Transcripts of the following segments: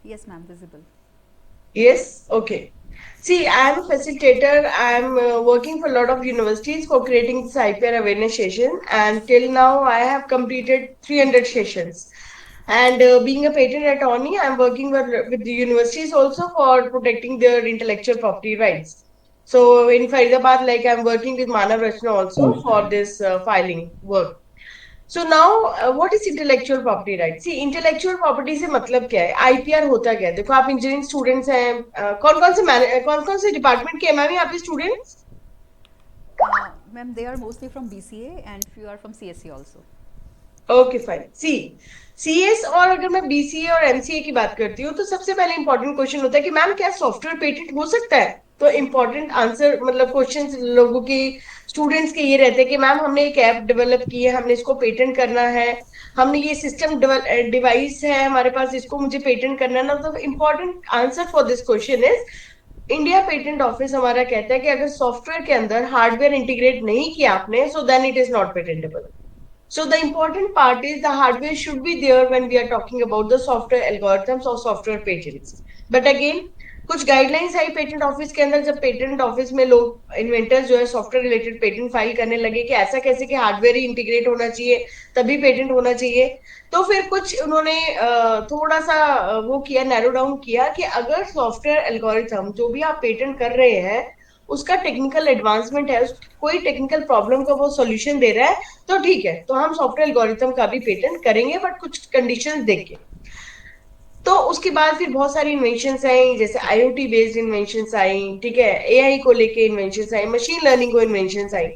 Yes, ma'am, visible. Yes, okay. See, I am a facilitator. I am working for a lot of universities for creating this IPR awareness session, and till now I have completed 300 sessions. And being a patent attorney, I am working with the universities also for protecting their intellectual property rights. So in Faridabad, like I'm working with Manav Rachna also for this filing work. So now what is intellectual property right see intellectual property से मतलब क्या है IPR होता क्या है देखो आप engineering students हैं कौन कौन से डिपार्टमेंट के हैं मैम यहाँ पे students Ma'am, they are mostly from BCA and few are from CSE also. Okay fine see CS और अगर मैं बीसीए और एमसीए की बात करती हूँ तो सबसे पहले इंपॉर्टेंट क्वेश्चन होता है कि मैम क्या सॉफ्टवेयर पेटेंट हो सकता है तो इंपॉर्टेंट आंसर मतलब क्वेश्चंस लोगों की स्टूडेंट्स के ये रहते हैं कि मैम हमने एक ऐप डेवलप की है हमने इसको पेटेंट करना है हमने ये सिस्टम डिवाइस है हमारे पास इसको मुझे पेटेंट करना है ना तो important answer for this question is India patent office हमारा कहता है कि अगर सॉफ्टवेयर के अंदर हार्डवेयर इंटीग्रेट नहीं किया आपने so then it is not patentable. So the important part is the hardware should be there when we are talking about the software algorithms or software patents. But again, कुछ guidelines आई patent office के अंदर जब patent office में लोग inventors जो है software related patent file करने लगे कि ऐसा कैसे कि हार्डवेयर ही इंटीग्रेट होना चाहिए तभी पेटेंट होना चाहिए तो फिर कुछ उन्होंने थोड़ा सा वो किया नैरो डाउन किया कि अगर सॉफ्टवेयर एल्गोरिथम जो भी आप पेटेंट कर रहे हैं उसका टेक्निकल एडवांसमेंट है कोई टेक्निकल प्रॉब्लम का वो सॉल्यूशन दे रहा है तो ठीक है तो हम सॉफ्टवेयर एल्गोरिथम का भी पेटेंट करेंगे बट कुछ कंडीशंस देख के तो उसके बाद फिर बहुत सारी इन्वेंशंस आई जैसे आईओटी बेस्ड इन्वेंशंस आई ठीक है एआई को लेके इन्वेंशंस आई मशीन लर्निंग को इन्वेंशंस आई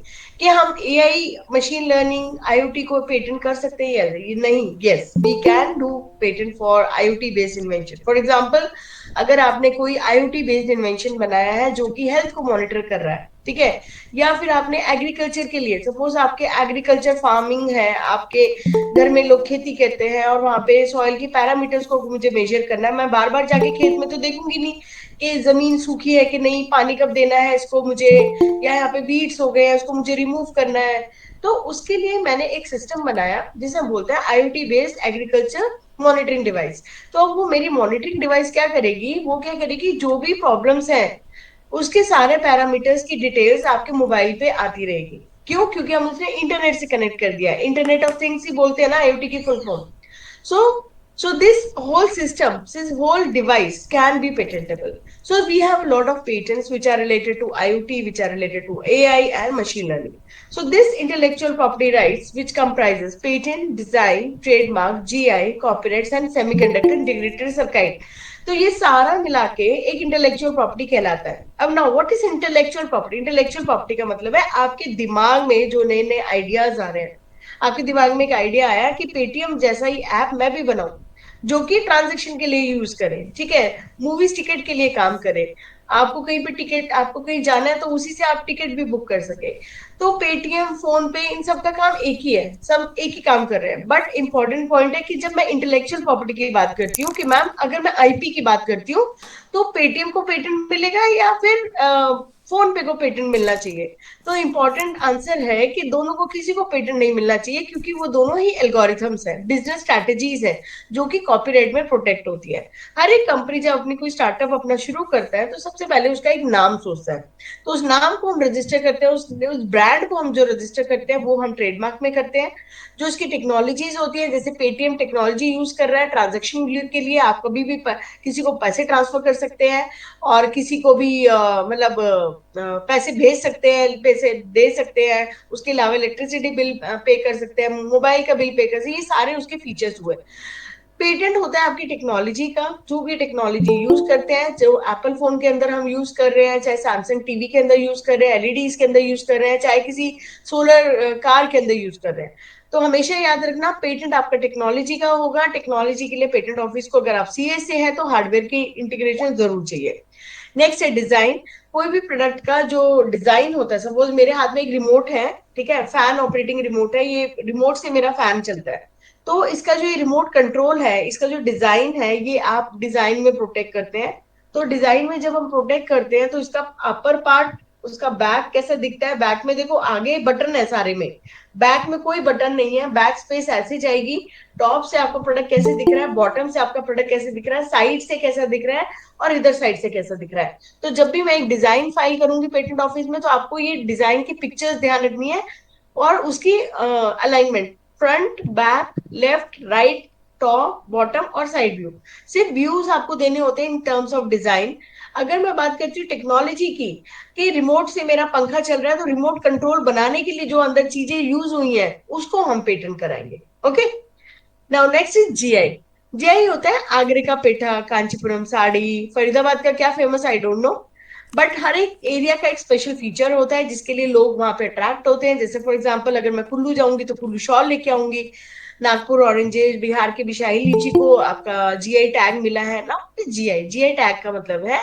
कि हम एआई मशीन लर्निंग आईओटी को पेटेंट कर सकते हैं या नहीं yes we can do patent for IoT based invention for example अगर आपने कोई आईओटी बेस्ड इन्वेंशन बनाया है जो कि हेल्थ को मॉनिटर कर रहा है ठीक है या फिर आपने एग्रीकल्चर के लिए सपोज आपके एग्रीकल्चर फार्मिंग है आपके घर में लोग खेती करते हैं और वहां पे सॉइल की पैरामीटर्स को मुझे मेजर करना है मैं बार बार जाके खेत में तो देखूंगी नहीं कि जमीन सूखी है कि नहीं पानी कब देना है इसको मुझे या यहाँ पे वीड्स हो गए हैं उसको मुझे रिमूव करना है तो उसके लिए मैंने एक सिस्टम बनाया जिसे हम बोलते हैं IoT based agriculture monitoring device तो अब वो मेरी मॉनिटरिंग डिवाइस क्या करेगी वो क्या करेगी जो भी प्रॉब्लम्स हैं उसके सारे पैरामीटर्स की डिटेल्स आपके मोबाइल पे आती रहेगी क्यों क्योंकि हम उसने इंटरनेट से कनेक्ट कर दिया है इंटरनेट ऑफ थिंग्स ही बोलते हैं ना आईओटी की full form so so this whole system this whole device can be patentable so we have a lot of patents which are related to iot which are related to ai and machine learning so this intellectual property rights which comprises patent design trademark gi copyrights and semiconductor integrated circuit तो ये सारा मिला के एक intellectual property कहलाता है अब ना व्हाट इज इंटेलेक्चुअल प्रॉपर्टी का मतलब है आपके दिमाग में जो नए नए आइडियाज आ रहे हैं आपके दिमाग में एक आइडिया आया कि पेटीएम जैसा ही ऐप मैं भी बनाऊं जो कि ट्रांजेक्शन के लिए यूज करे ठीक है मूवीज टिकट के लिए काम करे आपको कहीं पे टिकट आपको कहीं जाना है तो उसी से आप टिकट भी बुक कर सके तो पेटीएम फोन पे इन सब का काम एक ही है सब एक ही काम कर रहे हैं बट इंपॉर्टेंट पॉइंट है कि जब मैं इंटेलेक्चुअल प्रॉपर्टी की बात करती हूँ कि मैम अगर मैं आईपी की बात करती हूँ तो पेटीएम को पेटेंट मिलेगा या फिर फोन पे को पेटेंट मिलना चाहिए तो इम्पोर्टेंट आंसर है कि दोनों को किसी को पेटेंट नहीं मिलना चाहिए क्योंकि वो दोनों ही एल्गोरिथम्स हैं बिजनेस स्ट्रैटेजीज है जो कि कॉपीराइट में प्रोटेक्ट होती है हर एक कंपनी जब अपनी कोई स्टार्टअप अपना शुरू करता है तो सबसे पहले उसका एक नाम सोचता है तो उस नाम को हम रजिस्टर करते हैं उस ब्रांड को हम जो रजिस्टर करते हैं वो हम ट्रेडमार्क में करते हैं जो उसकी टेक्नोलॉजीज होती है जैसे पेटीएम टेक्नोलॉजी यूज कर रहा है ट्रांजेक्शन के लिए आप कभी भी किसी को पैसे ट्रांसफर कर सकते हैं और किसी को भी मतलब पैसे भेज सकते हैं पैसे दे सकते हैं उसके अलावा इलेक्ट्रिसिटी बिल पे कर सकते हैं मोबाइल का बिल पे कर सकते हैं ये सारे उसके फीचर्स हुए पेटेंट होता है आपकी टेक्नोलॉजी का जो भी टेक्नोलॉजी यूज करते हैं जो एप्पल फोन के अंदर हम यूज कर रहे हैं चाहे सैमसंग टीवी के अंदर यूज कर रहे हैं एलईडीज के अंदर यूज कर रहे हैं चाहे किसी सोलर कार के अंदर यूज कर रहे हैं तो हमेशा याद रखना पेटेंट आपका टेक्नोलॉजी का होगा टेक्नोलॉजी के लिए पेटेंट ऑफिस को अगर आप सीए से है तो हार्डवेयर की इंटीग्रेशन जरूर चाहिए नेक्स्ट है डिजाइन कोई भी प्रोडक्ट का जो डिजाइन होता है सपोज मेरे हाथ में एक रिमोट है ठीक है फैन ऑपरेटिंग रिमोट है ये रिमोट से मेरा फैन चलता है तो इसका जो ये रिमोट कंट्रोल है इसका जो डिजाइन है ये आप डिजाइन में प्रोटेक्ट करते हैं तो डिजाइन में जब हम प्रोटेक्ट करते हैं तो इसका अपर पार्ट उसका बैक कैसा दिखता है, बैक में देखो आगे बटन है सारे में, बैक में कोई बटन नहीं है, बैक स्पेस ऐसी जाएगी। टॉप से आपका प्रोडक्ट कैसे दिख रहा है, बॉटम से आपका प्रोडक्ट कैसे दिख रहा है, साइड से कैसा दिख रहा है, और इधर साइड से कैसा दिख रहा है। तो जब भी मैं एक डिजाइन फाइल करूंगी पेटेंट ऑफिस में, तो आपको ये डिजाइन की पिक्चर्स ध्यान रखनी है, और उसकी alignment, front back left right top bottom और साइड व्यू, सिर्फ व्यूज आपको देने होते हैं इन टर्म्स ऑफ डिजाइन। अगर मैं बात करती हूँ टेक्नोलॉजी की, कि रिमोट से मेरा पंखा चल रहा है, तो रिमोट कंट्रोल बनाने के लिए जो अंदर चीजें यूज हुई हैं उसको हम पेटेंट कराएंगे। Okay, now next is GI. GI होता है आगरे का पेठा, कांचीपुरम साड़ी, फरीदाबाद का क्या famous I don't know, but हर एक एरिया का एक स्पेशल फीचर होता है जिसके लिए लोग वहां पे अट्रैक्ट होते हैं। जैसे फॉर एग्जांपल अगर मैं कुल्लू जाऊंगी तो कुल्लू शॉल लेके आऊंगी, नागपुर ऑरेंजेस, बिहार के बिशाही लीची को आपका जीआई टैग मिला है ना। जीआई, जीआई टैग का मतलब है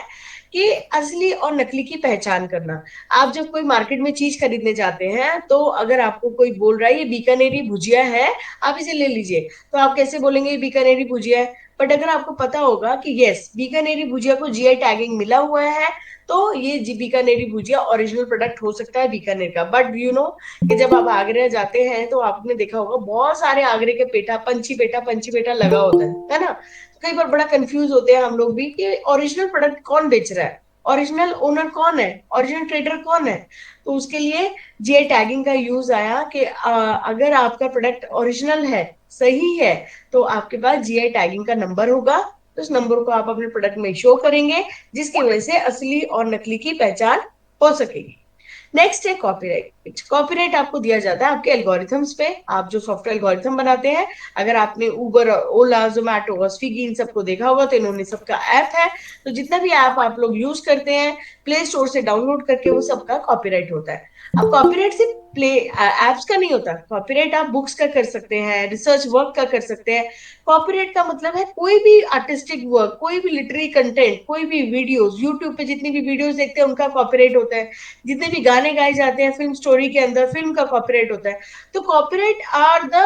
कि असली और नकली की पहचान करना। आप जब कोई मार्केट में चीज खरीदने जाते हैं, तो अगर आपको कोई बोल रहा है ये बीकानेरी भुजिया है, आप इसे ले लीजिए, तो आप कैसे बोलेंगे ये बीकानेरी भुजिया है। बट अगर आपको पता होगा कि यस बीकानेरी भुजिया को जीआई टैगिंग मिला हुआ है, तो ये बीकानेरी भुजिया ओरिजिनल प्रोडक्ट हो सकता है बीकानेर का। बट यू नो कि जब आप आगरा जाते हैं तो आपने देखा होगा बहुत सारे आगरे के पेठा, पंची पेठा लगा होता है ना। तो कई बार बड़ा कंफ्यूज होते हैं हम लोग भी कि ओरिजिनल प्रोडक्ट कौन बेच रहा है, ओरिजिनल ओनर कौन है, ओरिजिनल ट्रेडर कौन है। तो उसके लिए जीआई टैगिंग का यूज आया कि अगर आपका प्रोडक्ट ओरिजिनल है, सही है, तो आपके पास जीआई टैगिंग का नंबर होगा, तो उस नंबर को आप अपने प्रोडक्ट में शो करेंगे, जिसकी वजह से असली और नकली की पहचान हो सकेगी। नेक्स्ट है कॉपीराइट। कॉपीराइट आपको दिया जाता है आपके एल्गोरिथम्स पे, आप जो सॉफ्टवेयर एल्गोरिथम बनाते हैं। अगर आपने उबर, ओला, जोमैटो और स्विगी इन सबको देखा होगा, तो इन्होंने सबका ऐप है, तो जितना भी ऐप आप लोग यूज करते हैं प्ले स्टोर से डाउनलोड करके, वो सबका कॉपीराइट होता है। अब कॉपीराइट सिर्फ प्ले एप्स का नहीं होता, कॉपीराइट आप बुक्स का कर सकते हैं, रिसर्च वर्क का कर सकते हैं। कॉपीराइट का मतलब है कोई भी आर्टिस्टिक वर्क, कोई भी लिटरेरी कंटेंट, कोई भी वीडियोस, यूट्यूब पे जितनी भी वीडियोस देखते हैं उनका कॉपीराइट होता है, जितने भी गाने गाए जाते हैं फिल्म स्टोरी के अंदर, फिल्म का कॉपीराइट होता है। तो copyright are the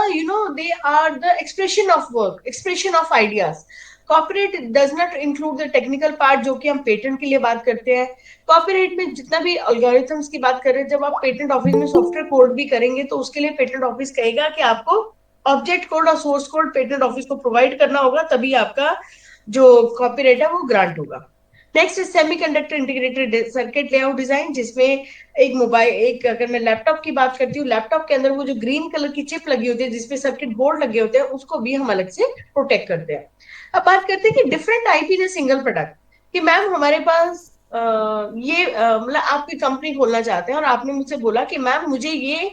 they are the expression of work, expression of ideas. Copyright does not include the technical part जो कि हम पेटेंट के लिए बात करते हैं। कॉपीराइट में जितना भी अल्गोरिथम्स की बात कर रहे हैं, जब आप पेटेंट ऑफिस में सॉफ्टवेयर कोड भी करेंगे, तो उसके लिए पेटेंट ऑफिस कहेगा कि आपको ऑब्जेक्ट कोड और सोर्स कोड पेटेंट ऑफिस को प्रोवाइड करना होगा, तभी आपका जो कॉपीराइट है वो ग्रांट होगा। Next semiconductor integrated circuit layout design, जिसमें एक मोबाइल, एक अगर मैं लैपटॉप की बात करती हूँ, लैपटॉप के अंदर वो जो ग्रीन कलर की चिप लगी होती है जिसपे सर्किट बोर्ड लगे होते हैं, उसको भी हम अलग से प्रोटेक्ट करते हैं। अब बात करते हैं कि different IP in single product, कि मैम हमारे पास मतलब आप कोई कंपनी खोलना चाहते हैं और आपने मुझसे बोला कि मैम मुझे ये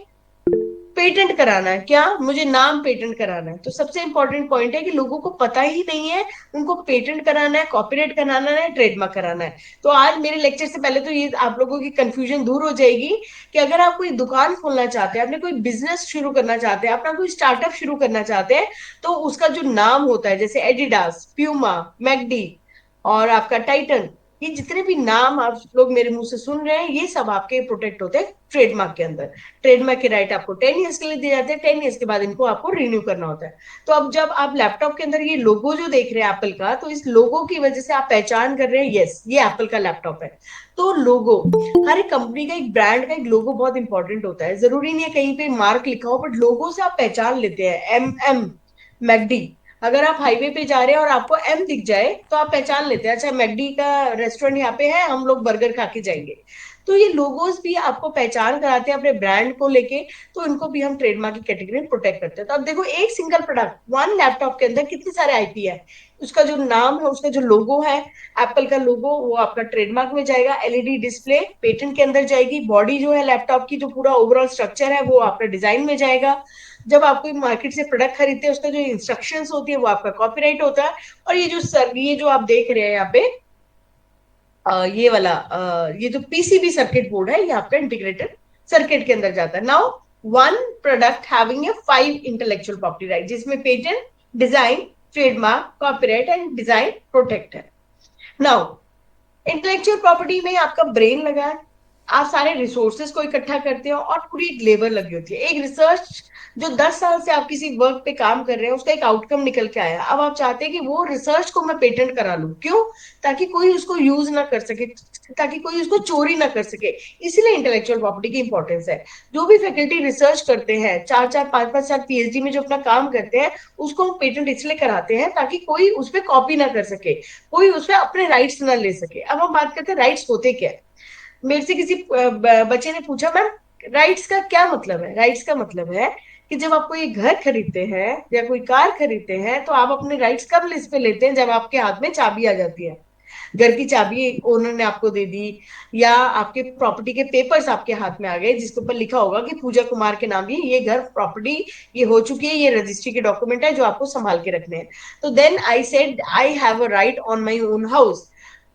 पेटेंट कराना है, क्या मुझे नाम पेटेंट कराना है। तो सबसे इंपॉर्टेंट पॉइंट है कि लोगों को पता ही नहीं है उनको पेटेंट कराना है, कॉपीराइट कराना है, ट्रेडमार्क कराना है। तो आज मेरे लेक्चर से पहले तो ये आप लोगों की कंफ्यूजन दूर हो जाएगी कि अगर आप कोई दुकान खोलना चाहते हैं, अपने कोई बिजनेस शुरू करना चाहते हैं, अपना कोई स्टार्टअप शुरू करना चाहते हैं, तो उसका जो नाम होता है, जैसे एडिडास, प्यूमा, मैकडी और आपका टाइटन, ये जितने भी नाम आप लोग मेरे मुंह से सुन रहे हैं, ये सब आपके प्रोटेक्ट होते हैं ट्रेडमार्क के अंदर। ट्रेडमार्क के राइट आपको 10 ईयर्स के लिए दिए जाते हैं, 10 ईयर्स के बाद इनको आपको रिन्यू करना होता है। तो अब जब आप लैपटॉप के अंदर ये लोगो जो देख रहे हैं एप्पल का, तो इस लोगो की वजह से आप पहचान कर रहे हैं यस ये एप्पल का लैपटॉप है। तो लोगो, हर एक कंपनी का, एक ब्रांड का एक लोगो बहुत इंपॉर्टेंट होता है। जरूरी नहीं है कहीं पे मार्क लिखा हो, बट लोगो से आप पहचान लेते हैं। एम मैकडी, अगर आप हाईवे पे जा रहे हैं और आपको एम दिख जाए तो आप पहचान लेते हैं, अच्छा मैकडी का रेस्टोरेंट यहाँ पे है, हम लोग बर्गर खा के जाएंगे। तो ये लोगोस भी आपको पहचान कराते हैं अपने ब्रांड को लेके, तो इनको भी हम ट्रेडमार्क की कैटेगरी में प्रोटेक्ट करते हैं। तो अब देखो एक सिंगल प्रोडक्ट, वन लैपटॉप के अंदर कितने सारे आईपी है, उसका जो नाम है, उसका जो लोगो है, एप्पल का लोगो, वो आपका ट्रेडमार्क में जाएगा। एलईडी डिस्प्ले पेटेंट के अंदर जाएगी। बॉडी जो है लैपटॉप की, जो पूरा ओवरऑल स्ट्रक्चर है, वो आपका डिजाइन में जाएगा। जब आप कोई मार्केट से प्रोडक्ट खरीदते हैं, उसका जो इंस्ट्रक्शंस होती है वो आपका कॉपीराइट होता है। और ये जो सर, ये जो आप देख रहे हैं यहाँ पे, ये वाला ये जो पीसीबी सर्किट बोर्ड है, ये आपका इंटीग्रेटेड सर्किट के अंदर जाता है। Now one product having a 5 intellectual property right, जिसमें patent, design, trademark, copyright and design protect है। नाउ इंटेलेक्चुअल प्रॉपर्टी में आपका ब्रेन लगा है, आप सारे रिसोर्सेज को इकट्ठा करते हो और पूरी एक लेबर लगी होती है। एक रिसर्च जो 10 साल से आप किसी वर्क पे काम कर रहे हैं, उसका एक आउटकम निकल के आया, अब आप चाहते हैं कि वो रिसर्च को मैं पेटेंट करा लूं। क्यों? ताकि कोई उसको यूज ना कर सके, ताकि कोई उसको चोरी ना कर सके। इसीलिए इंटेलेक्चुअल प्रॉपर्टी की इंपॉर्टेंस है। जो भी फैकल्टी रिसर्च करते हैं, 4-4 5-5 साल पीएचडी में जो अपना काम करते हैं, उसको हम पेटेंट इसलिए कराते हैं ताकि कोई उस पर कॉपी ना कर सके, कोई उस पर अपने राइट्स ना ले सके। अब हम बात करते हैं राइट्स होते क्या है। मेरे से किसी बच्चे ने पूछा, मैम राइट्स का क्या मतलब है? राइट्स का मतलब है कि जब आप कोई घर खरीदते हैं या कोई कार खरीदते हैं, तो आप अपने राइट्स कब लिस्ट पे लेते हैं? जब आपके हाथ में चाबी आ जाती है, घर की चाबी ओनर ने आपको दे दी, या आपके प्रॉपर्टी के पेपर्स आपके हाथ में आ गए जिसके ऊपर लिखा होगा कि पूजा कुमार के नाम ये घर प्रॉपर्टी ये हो चुकी है, ये रजिस्ट्री के डॉक्यूमेंट है जो आपको संभाल के रखने हैं। तो then I said I have a right on my own house.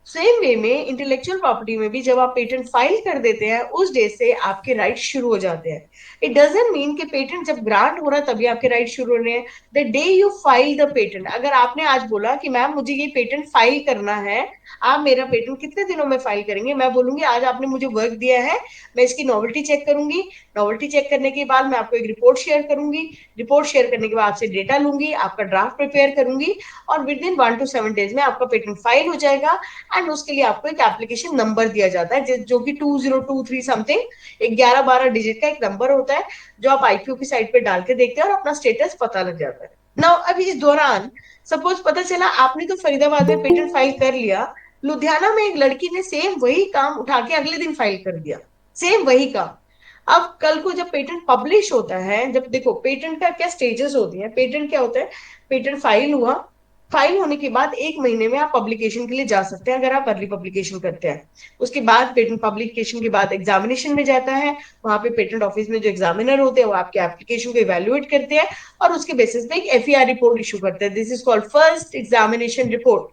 Same way में इंटेलेक्चुअल प्रॉपर्टी में भी जब आप पेटेंट फाइल कर देते हैं, उस डे से आपके राइट शुरू हो जाते हैं। इट डजंट मीन कि पेटेंट जब ग्रांट हो रहा है तभी आपके राइट शुरू हो रहे हैं। The day you file the patent, अगर आपने आज बोला कि मैम मुझे ये पेटेंट फाइल करना है, आप मेरा पेटेंट कितने दिनों में फाइल करेंगे? मैं बोलूंगी आज आपने मुझे वर्क दिया है, मैं इसकी नॉवेल्टी चेक करूंगी, नॉवेल्टी चेक करने के बाद मैं आपको एक रिपोर्ट शेयर करूंगी, रिपोर्ट शेयर करने के बाद आपसे डेटा लूंगी, आपका ड्राफ्ट प्रिपेयर करूंगी, और विद इन 1 to 7 days में आपका पेटेंट फाइल हो जाएगा। एंड उसके लिए आपको एक एप्लीकेशन नंबर दिया जाता है जो कि 2023 समथिंग, एक 11-12 डिजिट का एक नंबर होता है, जो आप आईक्यू की साइट पे डाल के देखते हैं और अपना स्टेटस पता लग जाता है। नाउ अभी इस दौरान सपोज पता चला आपने तो फरीदाबाद में पेटेंट फाइल कर लिया, लुधियाना में एक लड़की ने सेम वही काम उठा के अगले दिन फाइल कर दिया, सेम वही काम। अब कल को जब पेटेंट पब्लिश होता है, जब देखो पेटेंट का क्या स्टेजेस होती है, पेटेंट क्या होता है, पेटेंट फाइल हुआ, फाइल होने के बाद 1 महीने में आप पब्लिकेशन के लिए जा सकते हैं अगर आप अर्ली पब्लिकेशन करते हैं। उसके बाद पेटेंट पब्लिकेशन के बाद एग्जामिनेशन में जाता है, वहां पे पेटेंट ऑफिस में जो एग्जामिनर होते हैं वो आपके एप्लीकेशन को इवेल्युएट करते हैं और उसके बेसिस पे एक एफईआर रिपोर्ट इशू करते हैं। This is called first examination report.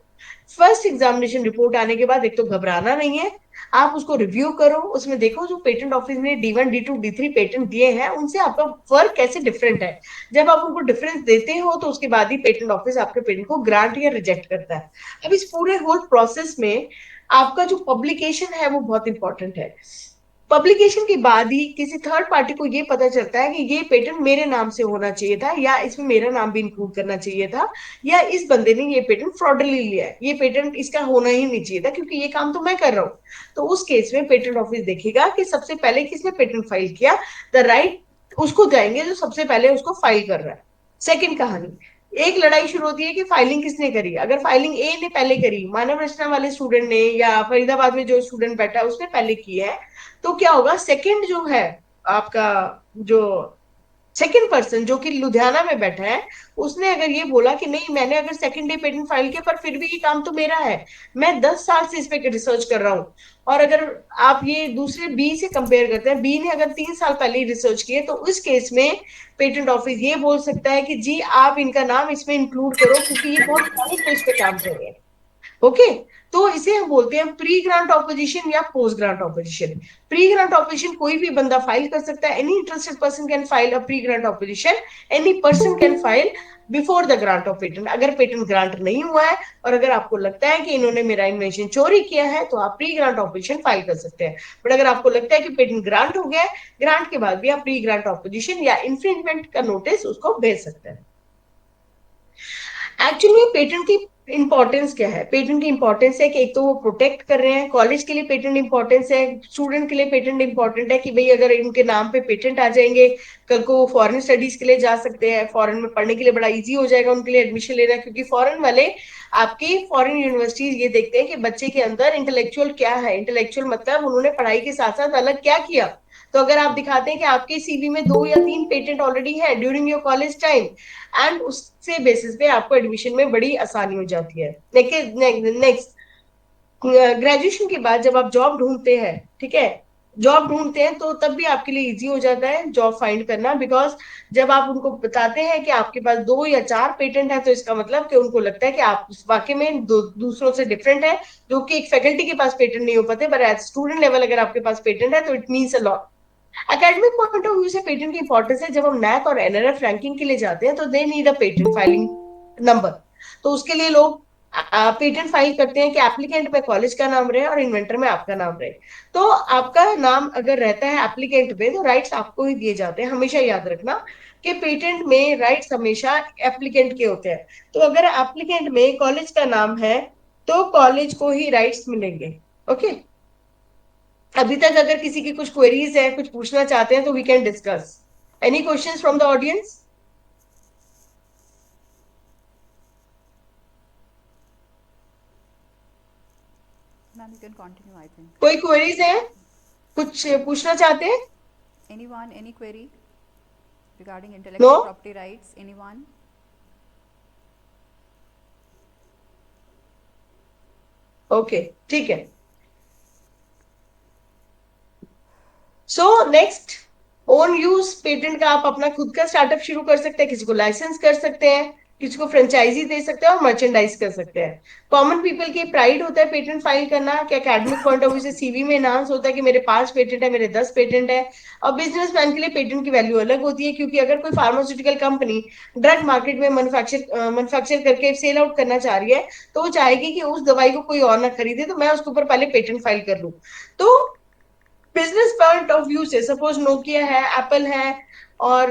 First examination report आने के बाद एक तो घबराना नहीं है, आप उसको रिव्यू करो, उसमें देखो जो पेटेंट ऑफिस ने D1 D2 D3 पेटेंट दिए हैं उनसे आपका वर्क कैसे डिफरेंट है। जब आप उनको डिफरेंस देते हो तो उसके बाद ही पेटेंट ऑफिस आपके पेटेंट को ग्रांट या रिजेक्ट करता है। अब इस पूरे होल प्रोसेस में आपका जो पब्लिकेशन है वो बहुत इंपॉर्टेंट है। पब्लिकेशन के बाद ही किसी थर्ड पार्टी को ये पता चलता है कि ये पेटेंट मेरे नाम से होना चाहिए था, या इसमें मेरा नाम भी इंक्लूड करना चाहिए था, या इस बंदे ने ये पेटेंट फ्रॉडली लिया है, ये पेटेंट इसका होना ही नहीं चाहिए था क्योंकि ये काम तो मैं कर रहा हूँ। तो उस केस में पेटेंट ऑफिस देखेगा कि सबसे पहले किसने पेटेंट फाइल किया, द राइट उसको जाएंगे जो सबसे पहले उसको फाइल कर रहा है। सेकंड कहानी, एक लड़ाई शुरू होती है कि फाइलिंग किसने करी। अगर फाइलिंग ए ने पहले करी, मानव रचना वाले स्टूडेंट ने या फरीदाबाद में जो स्टूडेंट बैठा है उसने पहले की है, तो क्या होगा, सेकंड जो है आपका, जो सेकंड पर्सन जो कि लुधियाना में बैठा है, उसने अगर ये बोला कि नहीं मैंने अगर सेकंड डे पेटेंट फाइल किया पर फिर भी ये काम तो मेरा है, मैं 10 साल से इस पे रिसर्च कर रहा हूँ। और अगर आप ये दूसरे बी से कंपेयर करते हैं, बी ने अगर 3 साल पहले ही रिसर्च किए, तो उस केस में पेटेंट ऑफिस ये बोल सकता है कि जी आप इनका नाम इसमें इंक्लूड करो क्योंकि ये बहुत पहले से इस पे काम कर रहे हैं। ओके, तो इसे हम बोलते हैं प्री ग्रांट ऑपोजिशन या post grant opposition. Pre grant opposition कोई भी बंदा फाइल कर सकता है, any interested person can file a pre grant opposition, any person can file before the grant of patent. अगर पेटेंट ग्रांट नहीं हुआ है और अगर आपको लगता है कि इन्होंने मेरा इन्वेंशन चोरी किया है, तो आप प्री ग्रांट ऑपोजिशन फाइल कर सकते हैं। बट अगर आपको लगता है कि पेटेंट ग्रांट हो गया है, ग्रांट के बाद भी आप प्री ग्रांट ऑपोजिशन या इन्फ्रिंजमेंट का नोटिस उसको भेज सकते हैं। एक्चुअली पेटेंट की इंपॉर्टेंस क्या है? पेटेंट की इंपॉर्टेंस है कि एक तो वो प्रोटेक्ट कर रहे हैं, कॉलेज के लिए पेटेंट इंपॉर्टेंस है, स्टूडेंट के लिए पेटेंट इंपॉर्टेंट है कि भाई अगर इनके नाम पे पेटेंट आ जाएंगे, कल को वो फॉरेन स्टडीज के लिए जा सकते हैं, फॉरेन में पढ़ने के लिए बड़ा इजी हो जाएगा उनके लिए एडमिशन लेना, क्योंकि फॉरेन वाले आपकी फॉरेन यूनिवर्सिटीज ये देखते हैं कि बच्चे के अंदर इंटेलेक्चुअल क्या है। इंटेलेक्चुअल मतलब उन्होंने पढ़ाई के साथ साथ अलग क्या किया। तो अगर आप दिखाते हैं कि आपके सीवी में 2 या 3 पेटेंट ऑलरेडी है during your college time, and उससे बेसिस पे आपको एडमिशन में बड़ी आसानी हो जाती है। नेक्स्ट, ग्रेजुएशन के बाद जब आप जॉब ढूंढते हैं, ठीक है, जॉब ढूंढते हैं तो तब भी आपके लिए इजी हो जाता है जॉब फाइंड करना, बिकॉज जब आप उनको बताते हैं कि आपके पास 2 या 4 पेटेंट है, तो इसका मतलब कि उनको लगता है कि आप उस वाकई में दूसरों से डिफरेंट है, जो कि एक फैकल्टी के पास पेटेंट नहीं हो पाते, पर एज स्टूडेंट लेवल अगर आपके पास पेटेंट है तो it means a lot. Academic point of view से पेटेंट की इंपॉर्टेंस है, जब हम नैक और एनआरएफ रैंकिंग के लिए जाते हैं तो they need a patent filing number. तो उसके लिए लोग पेटेंट फाइल करते हैं कि एप्लीकेंट में कॉलेज का नाम रहे और इन्वेंटर में आपका नाम रहे। तो आपका नाम अगर रहता है एप्लीकेंट में तो राइट्स आपको ही दिए जाते हैं, हमेशा याद रखना कि पेटेंट में राइट्स हमेशा एप्लीकेंट के होते हैं। तो अगर एप्लीकेंट में कॉलेज का नाम है तो कॉलेज को ही राइट्स मिलेंगे। ओके, अभी तक अगर किसी की कुछ क्वेरीज है, कुछ पूछना चाहते हैं तो we can discuss. Any questions from the audience? Ma'am, you can continue, I think. कोई क्वेरीज है, कुछ पूछना चाहते हैं? Anyone, any query regarding no? intellectual property rights? Anyone? Okay, ठीक है। So next, own use patent का आप अपना खुद का स्टार्टअप शुरू कर सकते हैं, किसी को लाइसेंस कर सकते हैं, किसी को फ्रेंचाइजी दे सकते हैं और मर्चेंडाइज कर सकते हैं। कॉमन पीपल की प्राइड होता है पेटेंट फाइल करना कि एकेडमिक पॉइंट ऑफ व्यू से सीवी में एनहांस होता है कि मेरे 5 पेटेंट है, मेरे 10 पेटेंट है। और बिजनेसमैन के लिए पेटेंट की वैल्यू अलग होती है, क्योंकि अगर कोई फार्मास्यूटिकल कंपनी ड्रग मार्केट में मैन्युफैक्चर करके सेल आउट करना चाह रही है तो वो चाहेगी कि उस दवाई को कोई और ना खरीदे, तो मैं उसके ऊपर पहले पेटेंट फाइल कर लूं। तो बिजनेस पॉइंट ऑफ व्यू से सपोज नोकिया है, एप्पल है, और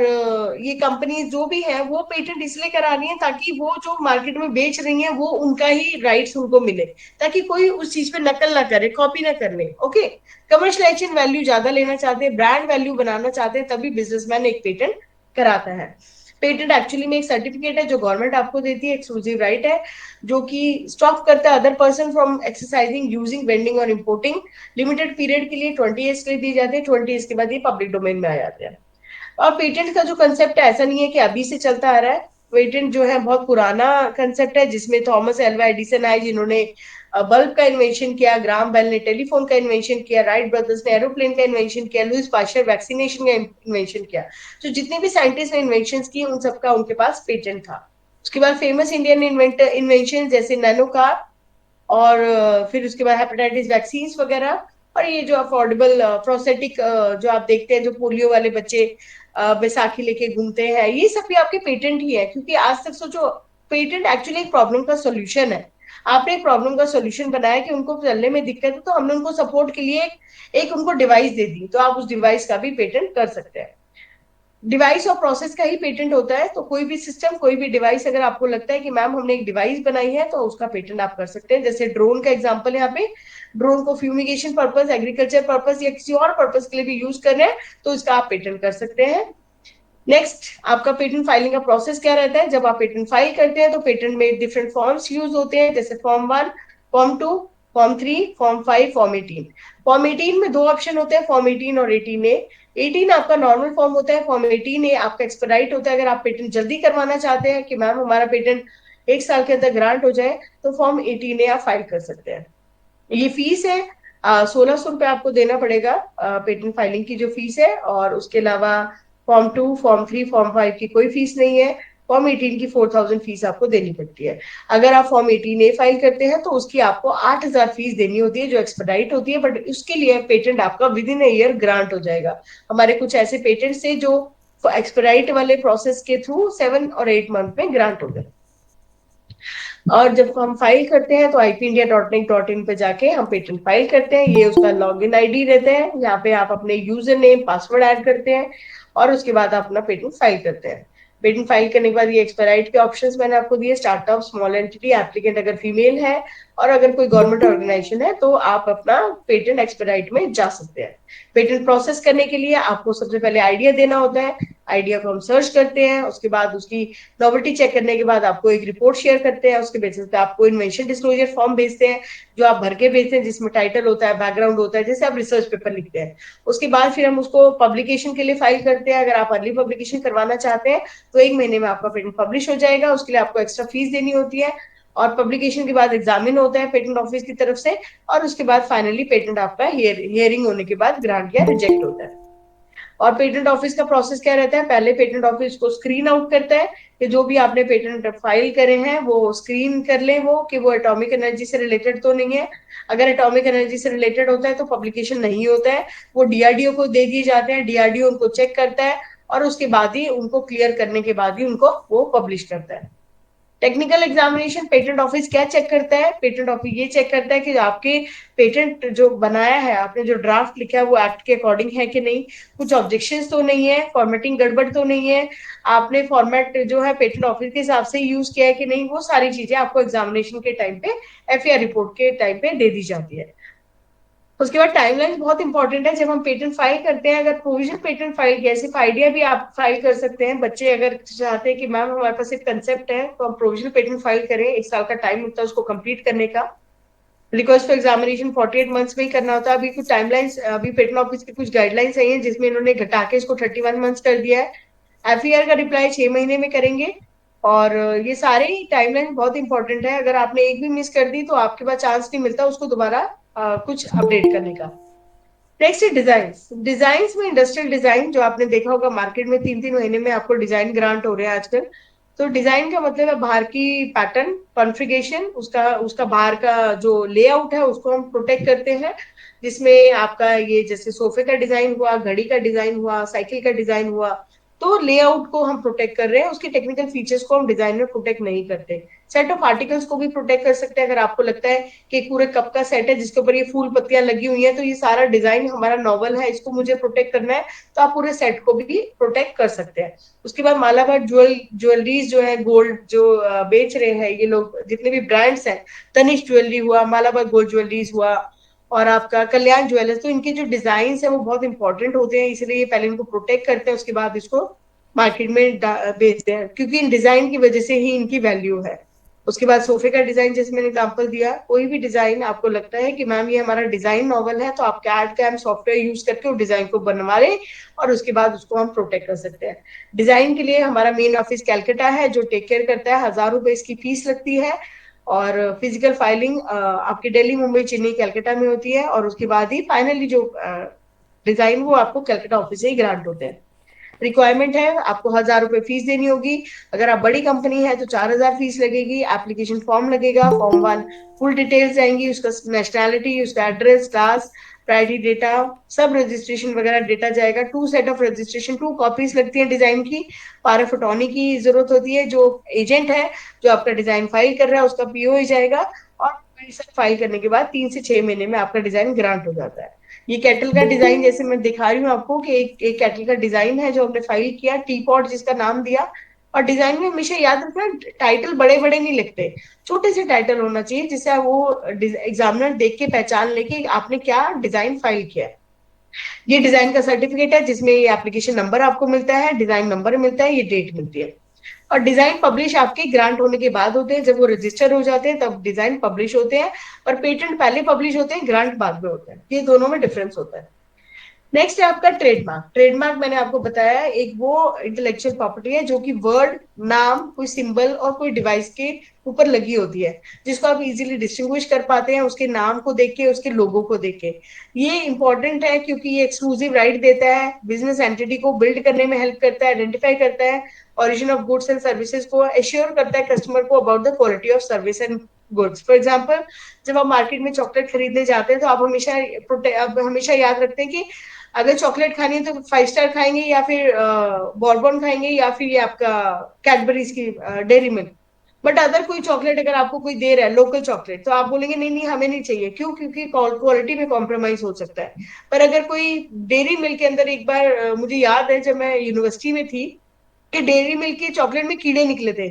ये कंपनी जो भी है वो पेटेंट इसलिए करा रही है ताकि वो जो मार्केट में बेच रही है वो उनका ही राइट्स उनको मिले, ताकि कोई उस चीज पे नकल ना करे, कॉपी ना कर ले। ओके, कमर्शलाइजेशन वैल्यू ज्यादा लेना चाहते हैं, ब्रांड वैल्यू बनाना चाहते हैं, तभी बिजनेसमैन एक पेटेंट कराता है। पेटेंट एक्चुअली में एक सर्टिफिकेट है जो गवर्नमेंट आपको देती है, एक्सक्लूसिव राइट है, जो कि स्टॉप करता है other person from exercising, using, vending और इंपोर्टिंग। लिमिटेड पीरियड के लिए 20 ईयर्स के लिए दी जाती है, 20 ईयर्स के बाद ये पब्लिक डोमेन में आ जाते हैं। और पेटेंट का जो कंसेप्ट है ऐसा नहीं है कि अभी से चलता आ रहा है। पेटेंट जो है बहुत पुराना कंसेप्ट है, जिसमें थॉमस एल्वा एडिसन आए जिन्होंने बल्ब का इन्वेंशन किया, ग्राम बेल ने टेलीफोन का इन्वेंशन किया, राइट ब्रदर्स ने एरोप्लेन का इन्वेंशन किया, लुइस पाश्चर वैक्सीनेशन का इन्वेंशन किया। तो जितने भी साइंटिस्ट ने इन्वेंशन किए उन सबका उनके पास पेटेंट था। उसके बाद फेमस इंडियन इन्वेंशन जैसे नैनो कार, और फिर उसके बाद हेपेटाइटिस वैक्सीन वगैरह, और ये जो अफोर्डेबल प्रोस्थेटिक जो आप देखते हैं जो पोलियो वाले बच्चे बैसाखी लेके घूमते हैं, ये सब भी आपके पेटेंट ही है। क्योंकि आज तक सोचो, पेटेंट एक्चुअली एक प्रॉब्लम का सोल्यूशन है। आपने एक प्रॉब्लम का सोल्यूशन बनाया कि उनको चलने में दिक्कत है, तो हमने उनको सपोर्ट के लिए एक उनको डिवाइस दे दी, तो आप उस डिवाइस का भी पेटेंट कर सकते हैं। डिवाइस और प्रोसेस का ही पेटेंट होता है। तो कोई भी सिस्टम, कोई भी डिवाइस अगर आपको लगता है कि मैम हमने एक डिवाइस बनाई है, तो उसका पेटेंट आप कर सकते हैं। जैसे ड्रोन का एग्जांपल यहाँ पे, ड्रोन को फ्यूमिगेशन पर्पस, एग्रीकल्चर पर्पस या किसी और पर्पस के लिए भी यूज कर रहे हैं, तो इसका आप पेटेंट कर सकते हैं। नेक्स्ट, आपका पेटेंट फाइलिंग का प्रोसेस क्या रहता है? जब आप पेटेंट फाइल करते हैं तो पेटेंट में डिफरेंट फॉर्म्स यूज होते हैं, जैसे form 1, form 2, form 3, form 5, form 18। Form 18 में दो ऑप्शन होते हैं, फॉर्म 18 और 18A। 18 आपका नॉर्मल फॉर्म होता है, फॉर्म 18A आपका एक्सपेडाइट होता है। अगर आप पेटेंट जल्दी करवाना चाहते हैं कि मैम हमारा पेटेंट 1 साल के अंदर ग्रांट हो जाए, तो फॉर्म 18A आप फाइल कर सकते हैं। ये फीस है 1600 रुपये आपको देना पड़ेगा, पेटेंट फाइलिंग की जो फीस है। और उसके अलावा फॉर्म 2, फॉर्म 3, फॉर्म 5 की कोई फीस नहीं है। फॉर्म 18 की 4000 फीस आपको देनी पड़ती है। अगर आप फॉर्म 18A फाइल करते हैं तो उसकी आपको 8000 फीस देनी होती है, जो एक्सपेडाइट होती है, बट उसके लिए पेटेंट आपका विद इन ईयर ग्रांट हो जाएगा। हमारे कुछ ऐसे पेटेंट्स थे जो एक्सपेडाइट वाले प्रोसेस के थ्रू 7 और 8 मंथ में ग्रांट हो गए। और जब हम फाइल करते हैं तो ipindia.nic.in पे जाके हम पेटेंट फाइल करते हैं। ये उसका लॉगिन आईडी रहता है, यहाँ पे आप अपने यूजर नेम पासवर्ड ऐड करते हैं और उसके बाद आप अपना पेटेंट फाइल करते हैं। पेटेंट फाइल करने के बाद ये एक्सपेराइट के ऑप्शंस मैंने आपको दिए, स्टार्टअप, स्मॉल एंटिटी, एप्लीकेंट अगर फीमेल है, और अगर कोई गवर्नमेंट ऑर्गेनाइजेशन है तो आप अपना पेटेंट एक्सपेराइट में जा सकते हैं। पेटेंट प्रोसेस करने के लिए आपको सबसे पहले आइडिया देना होता है। आइडिया को हम सर्च करते हैं, उसके बाद उसकी नॉवेल्टी चेक करने के बाद आपको एक रिपोर्ट शेयर करते हैं। उसके बेसिस पे आपको इन्वेंशन डिस्क्लोजर फॉर्म भेजते हैं, जो आप भर के भेजते हैं, जिसमें टाइटल होता है, बैकग्राउंड होता है, जैसे आप रिसर्च पेपर लिखते हैं। उसके बाद फिर हम उसको पब्लिकेशन के लिए फाइल करते हैं। अगर आप अर्ली पब्लिकेशन करवाना चाहते हैं तो 1 महीने में आपका पेटेंट पब्लिश हो जाएगा, उसके लिए आपको एक्स्ट्रा फीस देनी होती है। और पब्लिकेशन के बाद एग्जामिन होता है पेटेंट ऑफिस की तरफ से, और उसके बाद फाइनली पेटेंट आपका हियरिंग होने के बाद ग्रांट या रिजेक्ट होता है। और पेटेंट ऑफिस का प्रोसेस क्या रहता है? पहले पेटेंट ऑफिस को स्क्रीन आउट करता है कि जो भी आपने पेटेंट फाइल करे हैं वो स्क्रीन कर ले, वो कि वो एटॉमिक एनर्जी से रिलेटेड तो नहीं है। अगर एटॉमिक एनर्जी से रिलेटेड होता है तो पब्लिकेशन नहीं होता है, वो डीआरडीओ को दे दिए जाते हैं, डीआरडीओ उनको चेक करता है और उसके बाद ही उनको क्लियर करने के बाद ही उनको वो पब्लिश करता है। टेक्निकल एग्जामिनेशन पेटेंट ऑफिस क्या चेक करता है? पेटेंट ऑफिस ये चेक करता है कि आपके पेटेंट जो बनाया है, आपने जो ड्राफ्ट लिखा है वो एक्ट के अकॉर्डिंग है कि नहीं, कुछ ऑब्जेक्शंस तो नहीं है, फॉर्मेटिंग गड़बड़ तो नहीं है, आपने फॉर्मेट जो है पेटेंट ऑफिस के हिसाब से यूज किया है कि नहीं, वो सारी चीजें आपको एग्जामिनेशन के टाइम पे एफआईआर रिपोर्ट के टाइम पे दे दी जाती है। उसके बाद टाइमलाइन बहुत इंपॉर्टेंट है। जब हम पेटेंट फाइल करते हैं, अगर प्रोविजन पेटेंट फाइल किया, सिर्फ आइडिया भी आप फाइल कर सकते हैं। बच्चे अगर चाहते हैं कि मैम हमारे पास एक कंसेप्ट है तो हम प्रोविजन पेटेंट फाइल करें, 1 साल का टाइम मिलता है उसको कंप्लीट करने का। रिक्वेस्ट फॉर एग्जामिनेशन 48 मंथ्स में ही करना होता है। अभी कुछ टाइमलाइंस, अभी पेटेंट ऑफिस की कुछ गाइडलाइंस आई है जिसमें इन्होंने घटा के इसको 31 मंथ्स कर दिया है। एफआईआर का रिप्लाई 6 महीने में करेंगे। और ये सारे टाइमलाइन बहुत इंपॉर्टेंट है। अगर आपने एक भी मिस कर दी तो आपके पास चांस नहीं मिलता उसको दोबारा कुछ अपडेट करने का। नेक्स्ट है डिजाइन। डिजाइन में इंडस्ट्रियल डिजाइन जो आपने देखा होगा मार्केट में 3-3 महीने में आपको डिजाइन ग्रांट हो रहे हैं आजकल। तो डिजाइन का मतलब है बाहर की पैटर्न कॉन्फ़िगरेशन, उसका उसका बाहर का जो लेआउट है उसको हम प्रोटेक्ट करते हैं। जिसमें आपका ये जैसे सोफे का डिजाइन हुआ, घड़ी का डिजाइन हुआ, साइकिल का डिजाइन हुआ, तो लेआउट को हम प्रोटेक्ट कर रहे हैं, उसके टेक्निकल फीचर्स को हम डिजाइन में प्रोटेक्ट नहीं करते। सेट ऑफ आर्टिकल्स को भी प्रोटेक्ट कर सकते हैं। अगर आपको लगता है कि एक पूरे कप का सेट है जिसके ऊपर ये फूल पत्तियां लगी हुई हैं, तो ये सारा डिजाइन हमारा नॉवल है, इसको मुझे प्रोटेक्ट करना है, तो आप पूरे सेट को भी प्रोटेक्ट कर सकते हैं। उसके बाद मालाबार ज्वेलरीज जो है, गोल्ड जो बेच रहे हैं ये लोग, जितने भी ब्रांड्स हैं, तनिष्क ज्वेलरी हुआ, मालाबार गोल्ड ज्वेलरीज हुआ, और आपका कल्याण ज्वेलर्स, तो इनके जो डिजाइन है वो बहुत इंपॉर्टेंट होते हैं, इसलिए ये पहले इनको प्रोटेक्ट करते हैं, उसके बाद इसको मार्केट में बेचते हैं, क्योंकि इन डिजाइन की वजह से ही इनकी वैल्यू है। उसके बाद सोफे का डिजाइन, जैसे मैंने एग्जांपल दिया, कोई भी डिजाइन आपको लगता है कि मैम ये हमारा डिजाइन नॉवल है, तो आप कैड कैम सॉफ्टवेयर यूज करके उस डिजाइन को बनवा लें और उसके बाद उसको हम प्रोटेक्ट कर सकते हैं। डिजाइन के लिए हमारा मेन ऑफिस कैलकाटा है जो टेक केयर करता है, 1,000 रुपए इसकी फीस लगती है। और फिजिकल फाइलिंग आपकी दिल्ली, मुंबई, चेन्नई, कैलकाटा में होती है, और उसके बाद ही फाइनली जो डिजाइन वो आपको कैलकाटा ऑफिस से ही ग्रांट होते हैं। रिक्वायरमेंट है, आपको 1,000 रुपए फीस देनी होगी। अगर आप बड़ी कंपनी है तो 4,000 फीस लगेगी। एप्लीकेशन फॉर्म लगेगा, फॉर्म 1 फुल डिटेल्स जाएंगी, उसका नेशनैलिटी, उसका एड्रेस, क्लास, प्रायोरिटी डेटा, सब रजिस्ट्रेशन वगैरह डेटा जाएगा। 2 सेट ऑफ रजिस्ट्रेशन, 2 कॉपीज लगती है डिजाइन की। पावर ऑफ अटॉर्नी की जरूरत होती है, जो एजेंट है जो आपका डिजाइन फाइल कर रहा है उसका पीओ ही जाएगा। और फाइल करने के बाद 3 से 6 महीने में आपका डिजाइन ग्रांट हो जाता है। ये कैटल का डिजाइन जैसे मैं दिखा रही हूँ आपको कि एक कैटल का डिजाइन है जो हमने फाइल किया, टी पॉट जिसका नाम दिया। और डिजाइन में हमेशा याद रखना, टाइटल बड़े बड़े नहीं लिखते, छोटे से टाइटल होना चाहिए जिससे वो एग्जामिनर देख के पहचान ले कि आपने क्या डिजाइन फाइल किया है। ये डिजाइन का सर्टिफिकेट है जिसमें ये एप्लीकेशन नंबर आपको मिलता है, डिजाइन नंबर मिलता है, ये डेट मिलती है। और डिजाइन पब्लिश आपके ग्रांट होने के बाद होते हैं, जब वो रजिस्टर हो जाते हैं तब डिजाइन पब्लिश होते हैं। और पेटेंट पहले पब्लिश होते हैं, ग्रांट बाद में होते हैं, ये दोनों में डिफरेंस होता है। नेक्स्ट है आपका ट्रेडमार्क। ट्रेडमार्क मैंने आपको बताया एक वो इंटेलेक्चुअल प्रॉपर्टी है जो कि वर्ड, नाम, कोई सिंबल और कोई डिवाइस के ऊपर लगी होती है, जिसको आप इजीली डिस्टिंग्विश कर पाते हैं उसके नाम को देख के, उसके लोगो को देख के। ये इंपॉर्टेंट है क्योंकि ये एक्सक्लूसिव राइट देता है, बिजनेस एंटिटी को बिल्ड करने में हेल्प करता है, आइडेंटिफाई करता है origin of goods and services को, एश्योर करता है कस्टमर को about the quality of service and goods. For example, जब आप मार्केट में चॉकलेट खरीदने जाते हैं तो आप हमेशा याद रखते हैं कि अगर चॉकलेट खानी है तो 5 स्टार खाएंगे, या फिर बॉर्बन खाएंगे, या फिर ये आपका कैडबरीज की डेयरी मिल्क। बट अदर कोई चॉकलेट अगर आपको कोई दे रहा है लोकल चॉकलेट, तो आप बोलेंगे नहीं नहीं हमें नहीं चाहिए, क्यों? क्योंकि क्वालिटी में कॉम्प्रोमाइज हो सकता है। पर अगर कोई डेयरी मिल्क के अंदर, एक बार मुझे याद है जब मैं यूनिवर्सिटी में थी, कि डेयरी मिल्क के चॉकलेट में कीड़े निकले थे।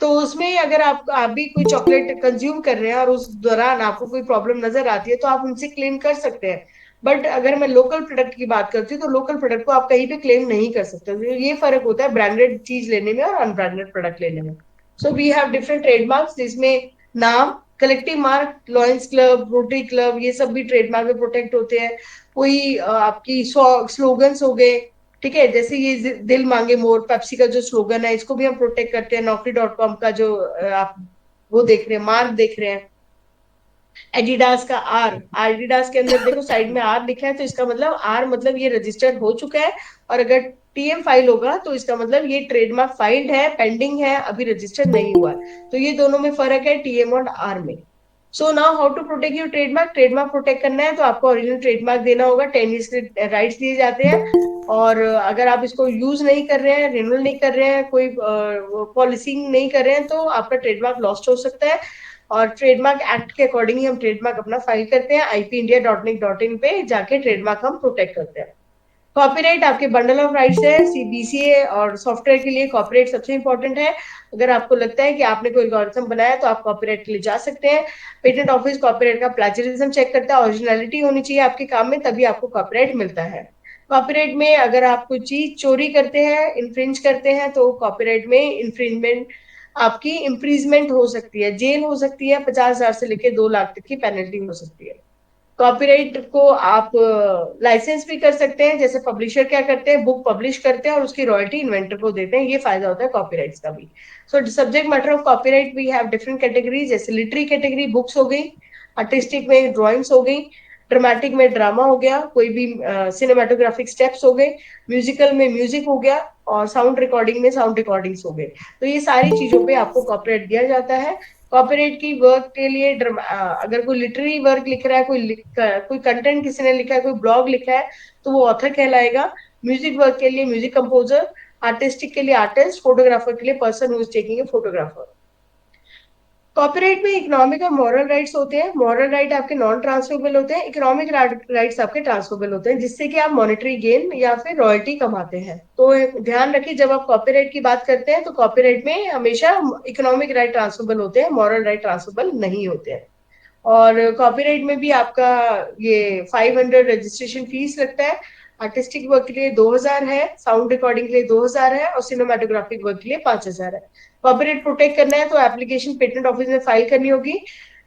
तो उसमें अगर आप भी कोई चॉकलेट कंज्यूम कर रहे हैं और उस दौरान आपको कोई प्रॉब्लम नजर आती है तो आप उनसे क्लेम कर सकते हैं। बट अगर मैं लोकल प्रोडक्ट की बात करती हूँ तो लोकल प्रोडक्ट को आप कहीं पे क्लेम नहीं कर सकते। तो ये फर्क होता है ब्रांडेड चीज लेने में और अनब्रांडेड प्रोडक्ट लेने में। So we have different trademarks जिसमें नाम, collective mark, lions club, rotary club, ये सब भी ट्रेडमार्क में प्रोटेक्ट होते हैं। कोई आपकी स्लोगन्स हो गए, ठीक है, जैसे ये दिल मांगे मोर, पेप्सी का जो स्लोगन है, इसको भी हम प्रोटेक्ट करते हैं। नौकरी.com का जो आप वो देख रहे हैं, मार्क देख रहे हैं। एडिडास का आर, एडिडास के अंदर देखो साइड में आर लिखा है, तो इसका मतलब आर मतलब ये रजिस्टर्ड हो चुका है। और अगर टीएम फाइल होगा तो इसका मतलब ये ट्रेडमार्क फाइल्ड है, पेंडिंग है, अभी रजिस्टर नहीं हुआ है। तो ये दोनों में फर्क है टीएम और आर में। So now how to protect your trademark. Trademark protect करना है तो आपको ओरिजिनल ट्रेडमार्क देना होगा, 10 ईयर्स के राइट्स दिए जाते हैं। और अगर आप इसको यूज नहीं कर रहे हैं, रिन्यूअल नहीं कर रहे हैं, कोई पॉलिसी नहीं कर रहे हैं, तो आपका ट्रेडमार्क लॉस्ट हो सकता है। और ट्रेडमार्क एक्ट के अकॉर्डिंग ही हम ट्रेडमार्क अपना फाइल करते हैं, ipindia.nic.in पे जाके ट्रेडमार्क हम प्रोटेक्ट करते हैं। कॉपीराइट आपके बंडल ऑफ राइट्स है। सीबीसीए और सॉफ्टवेयर के लिए कॉपीराइट सबसे इंपॉर्टेंट है। अगर आपको लगता है कि आपने कोई एल्गोरिथम बनाया तो आप कॉपीराइट के लिए जा सकते हैं। पेटेंट ऑफिस कॉपीराइट का प्लेजरिज्म चेक करता है, ओरिजिनलिटी होनी चाहिए आपके काम में, तभी आपको कॉपीराइट मिलता है। कॉपीराइट में अगर आप कोई चीज चोरी करते हैं, इन्फ्रिंज करते हैं, तो कॉपीराइट में इन्फ्रिंजमेंट आपकी इम्प्रीजमेंट हो सकती है, जेल हो सकती है, 50,000 से लेकर 2 लाख तक की पेनल्टी हो सकती है। कॉपीराइट को आप लाइसेंस भी कर सकते हैं, जैसे पब्लिशर क्या करते हैं, बुक पब्लिश करते हैं और उसकी रॉयल्टी इन्वेंटर को देते हैं, ये फायदा होता है कॉपीराइट्स का भी। So subject matter of copyright we have different categories, जैसे लिटरी कैटेगरी बुक्स हो गई, आर्टिस्टिक में ड्राइंग्स हो गई, ड्रामेटिक में ड्रामा हो गया, कोई भी सिनेमाटोग्राफिक स्टेप्स हो गए, म्यूजिकल में म्यूजिक हो गया, और साउंड रिकॉर्डिंग में साउंड रिकॉर्डिंग्स हो गए। तो ये सारी चीजों पे आपको कॉपीराइट दिया जाता है। कॉपीराइट की वर्क के लिए अगर कोई लिटरेरी वर्क लिख रहा है, कोई कंटेंट किसी ने लिखा है, कोई ब्लॉग लिखा है, तो वो ऑथर कहलाएगा। म्यूजिक वर्क के लिए म्यूजिक कंपोजर, आर्टिस्टिक के लिए आर्टिस्ट, फोटोग्राफर के लिए person who is taking a photographer. Copyright में इकोनॉमिक और मॉरल राइट्स होते हैं। मॉरल राइट आपके नॉन ट्रांसफरेबल होते हैं, इकोनॉमिक राइट्स आपके ट्रांसफरेबल होते हैं, जिससे कि आप मॉनेटरी गेन या फिर रॉयल्टी कमाते हैं। तो ध्यान रखिए, जब आप कॉपीराइट की बात करते हैं तो कॉपीराइट में हमेशा इकोनॉमिक राइट ट्रांसफरेबल होते हैं, मॉरल राइट ट्रांसफरेबल नहीं होते हैं। और कॉपीराइट में भी आपका ये 500 रजिस्ट्रेशन फीस लगता है। आर्टिस्टिक वर्क के लिए 2,000 है, साउंड रिकॉर्डिंग के लिए 2,000 है, और सिनेमाटोग्राफिक वर्क के लिए 5,000 है। कॉपीराइट प्रोटेक्ट करना है तो एप्लीकेशन पेटेंट ऑफिस में फाइल करनी होगी।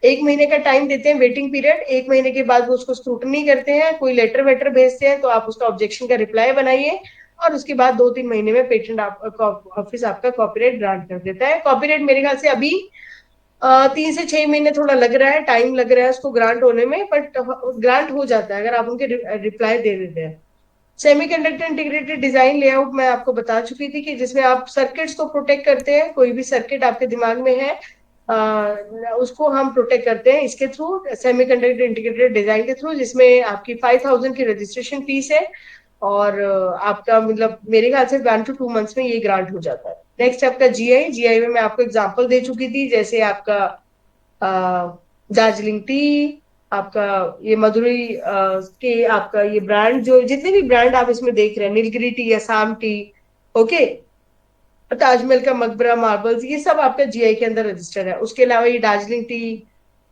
1 महीने का टाइम देते हैं वेटिंग पीरियड। 1 महीने के बाद वो उसको स्क्रूटनी करते हैं, कोई लेटर वेटर भेजते हैं, तो आप उसका ऑब्जेक्शन का रिप्लाई बनाइए, और उसके बाद 2-3 महीने में पेटेंट ऑफिस आपका कॉपीराइट ग्रांट कर देता है। कॉपीराइट मेरे ख्याल से अभी 3 से 6 महीने थोड़ा लग रहा है, टाइम लग रहा है उसको ग्रांट होने में, बट ग्रांट हो जाता है अगर आप उनके रिप्लाई दे देते हैं। सेमीकंडक्टर इंटीग्रेटेड डिजाइन लेआउट मैं आपको बता चुकी थी, कि जिसमें आप सर्किट्स को प्रोटेक्ट करते हैं। कोई भी सर्किट आपके दिमाग में है, उसको हम प्रोटेक्ट करते हैं इसके थ्रू, सेमीकंडक्टर इंटीग्रेटेड डिजाइन के थ्रू, जिसमें आपकी 5,000 की रजिस्ट्रेशन फीस है। और आपका मतलब मेरे ख्याल से 1 to 2 मंथ्स में ये ग्रांट हो जाता है। नेक्स्ट आपका जीआई। जीआई में मैं आपको एग्जांपल दे चुकी थी, जैसे आपका दार्जिलिंग टी, आपका ये मधुरई के आपका ये ब्रांड, जो जितने भी ब्रांड आप इसमें देख रहे हैं, Nilgiri T, Assam T, okay, Taj Mahal का मकबरा मार्बल्स, ये सब आपका जीआई के अंदर रजिस्टर है। उसके अलावा ये दार्जिलिंग टी,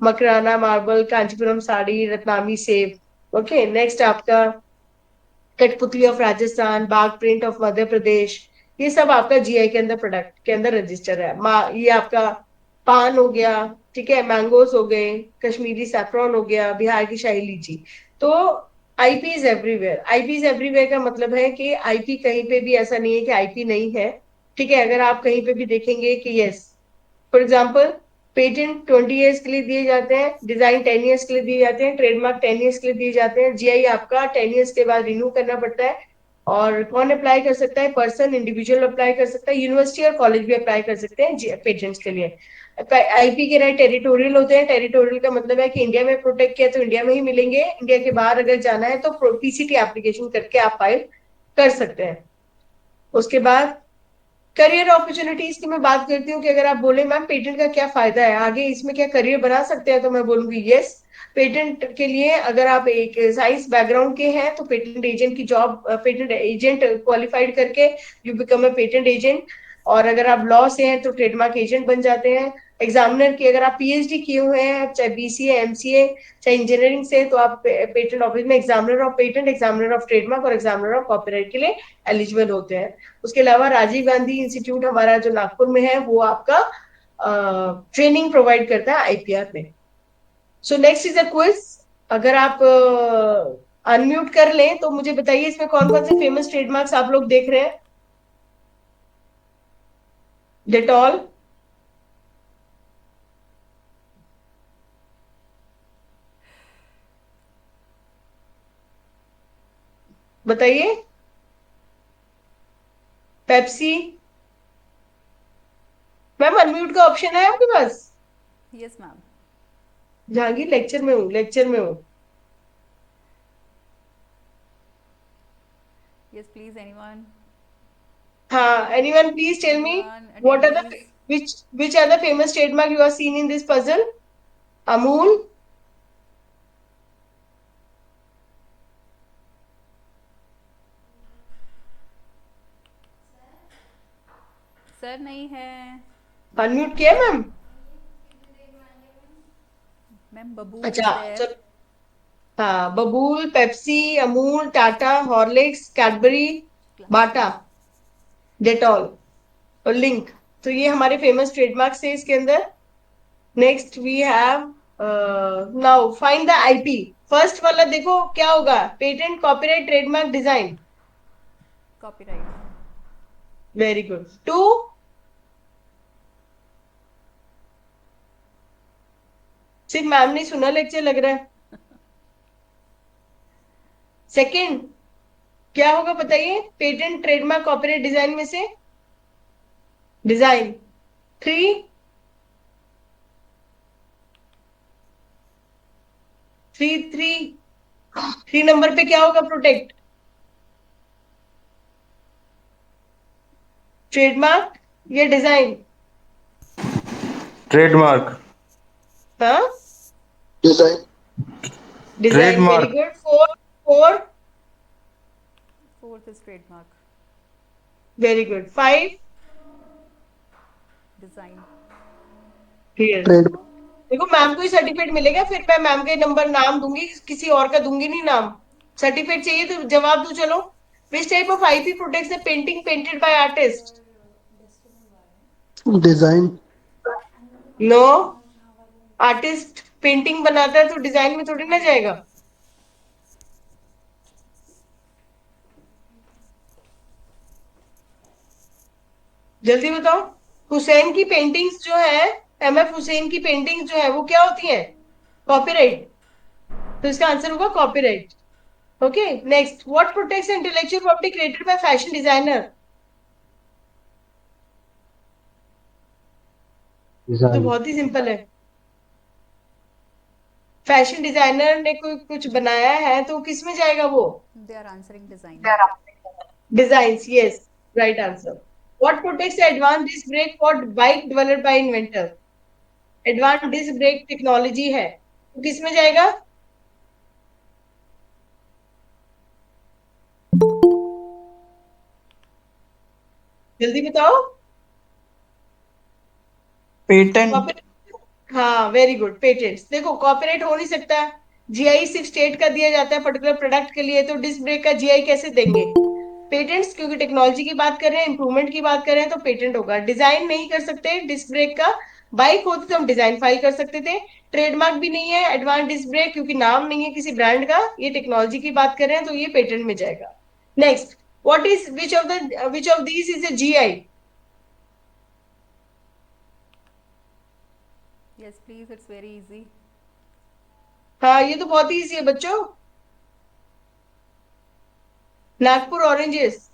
मकराना मार्बल, कांचीपुरम साड़ी, रत्नामी सेब, ओके। नेक्स्ट आपका कठपुतली of Rajasthan, Bagh print of Madhya Pradesh, ये सब आपका जीआई के अंदर प्रोडक्ट के अंदर रजिस्टर है। ये आपका पान हो गया, ठीक है, मैंगोस हो गए, कश्मीरी सैफरॉन हो गया, बिहार की शाही लीची। तो IP is everywhere. IP is everywhere का मतलब है कि आईपी कहीं पे भी ऐसा नहीं है कि आईपी नहीं है, ठीक है। अगर आप कहीं पे भी देखेंगे कि yes, for example, patent 20 years के लिए दिए जाते हैं, डिजाइन 10 ईयर्स के लिए दिए जाते हैं, ट्रेडमार्क 10 ईयर्स के लिए दिए जाते हैं, जीआई आपका 10 ईयर्स के बाद रिन्यू करना पड़ता है। और कौन अप्लाई कर सकता है? पर्सन, इंडिविजुअल अप्लाई कर सकता है, यूनिवर्सिटी और कॉलेज भी अप्लाई कर सकते हैं पेटेंट्स के लिए। आईपी के राइट टेरिटोरियल होते हैं। टेरिटोरियल का मतलब है कि इंडिया में प्रोटेक्ट किया तो इंडिया में ही मिलेंगे, इंडिया के बाहर अगर जाना है तो पीसीटी एप्लीकेशन करके आप फाइल कर सकते हैं। उसके बाद करियर अपॉर्चुनिटीज की मैं बात करती हूँ, कि अगर आप बोले मैम पेटेंट का क्या फायदा है, आगे इसमें क्या करियर बना सकते हैं, तो मैं बोलूंगी यस। पेटेंट के लिए अगर आप एक साइंस बैकग्राउंड के हैं तो पेटेंट एजेंट की जॉब, पेटेंट एजेंट क्वालिफाइड करके you become a patent agent. और अगर आप लॉ से हैं तो ट्रेडमार्क एजेंट बन जाते हैं। एग्जामिनर की अगर आप पीएचडी किए हुए हैं, चाहे बीसीए, एमसीए, चाहे इंजीनियरिंग से, तो आप पेटेंट ऑफिस में examiner of patent, examiner of trademark और एग्जामिनर ऑफ कॉपीराइट के लिए एलिजिबल होते हैं। उसके अलावा राजीव गांधी इंस्टीट्यूट हमारा जो नागपुर में है, वो आपका ट्रेनिंग प्रोवाइड करता है आईपीआर में। So next is a quiz. अगर आप अनम्यूट कर लें तो मुझे बताइए, इसमें कौन कौन से फेमस ट्रेडमार्क्स आप लोग देख रहे हैं? डेटॉल, बताइए। पेप्सी। मैम अनम्यूट का ऑप्शन है आपके पास? Yes, ma'am. जहांगीर, लेक्चर में हूँ, लेक्चर में हूँ। Yes, please, anyone? हाँ, anyone please tell me Anyone? what are the Attendees? which are the famous trademark you are seen in this puzzle? Amul, sir नहीं है। अनम्यूट किया मैम? मैम बबूल इज अच्छा, there. चलो। हाँ, Babool, Pepsi, Amul, Tata, Horlicks, Cadbury, Classic. Bata, Dettol और Link. तो ये हमारे फेमस ट्रेडमार्क्स है इसके अंदर। Next we have now find the IP. First वाला देखो क्या होगा, patent, copyright, trademark, design. Copyright. Very good. Two, सिर्फ मैम ने सुना लेक्चर लग रहा है। सेकंड क्या होगा बताइए, पेटेंट, ट्रेडमार्क, कॉपीराइट, डिजाइन में से design. Three, three three three number पे क्या होगा, प्रोटेक्ट, ट्रेडमार्क या डिजाइन? ट्रेडमार्क। हाँ, design. Design. Very trademark. Good. Four, four, fourth is trademark. Very good. Five, design. Here. Trade देखो मैम को ही certificate मिलेगा, फिर मैं मैम के नंबर नाम दूंगी, किसी और का दूंगी नहीं नाम। सर्टिफिकेट चाहिए तो जवाब दो चलो। Which type of IP protects the painting painted by artist? Design. No, artist painting बनाता है तो डिजाइन में थोड़ी ना जाएगा। जल्दी बताओ। हुसैन की पेंटिंग्स जो है, एमएफ हुसैन की पेंटिंग्स जो है वो क्या होती है, कॉपीराइट। तो इसका आंसर होगा copyright. Okay, next, what protects intellectual property created by fashion designer? ये तो डिजाइन। बहुत ही सिंपल है। फैशन डिजाइनर ने कोई कुछ बनाया है तो किस में जाएगा वो? They are answering design. Designs, yes, right answer. What protects advance disc brake for bike developed by inventor? Advance disc brake technology है तो किस में जाएगा? जल्दी बताओ। पेटेंट। कॉपीराइट। हाँ, वेरी गुड, पेटेंट्स। देखो कॉपीराइट हो नहीं सकता, जीआई सिर्फ स्टेट का दिया जाता है पर्टिकुलर प्रोडक्ट के लिए, तो डिस्क ब्रेक का जीआई कैसे देंगे? पेटेंट्स, क्योंकि टेक्नोलॉजी की बात कर रहे हैं, इंप्रूवमेंट की बात कर रहे हैं, तो पेटेंट होगा। डिजाइन नहीं कर सकते डिस्क ब्रेक का, बाइक होती तो हम डिजाइन फाइल कर सकते थे। ट्रेडमार्क भी नहीं है एडवांस डिस्क ब्रेक, क्योंकि नाम नहीं है किसी ब्रांड का, ये टेक्नोलॉजी की बात कर रहे हैं तो ये पेटेंट में जाएगा। Next, what is which of these is a GI? Yes please, it's very easy. हाँ, ये तो बहुत ही इजी है बच्चों। नागपुर ऑरेंजेस।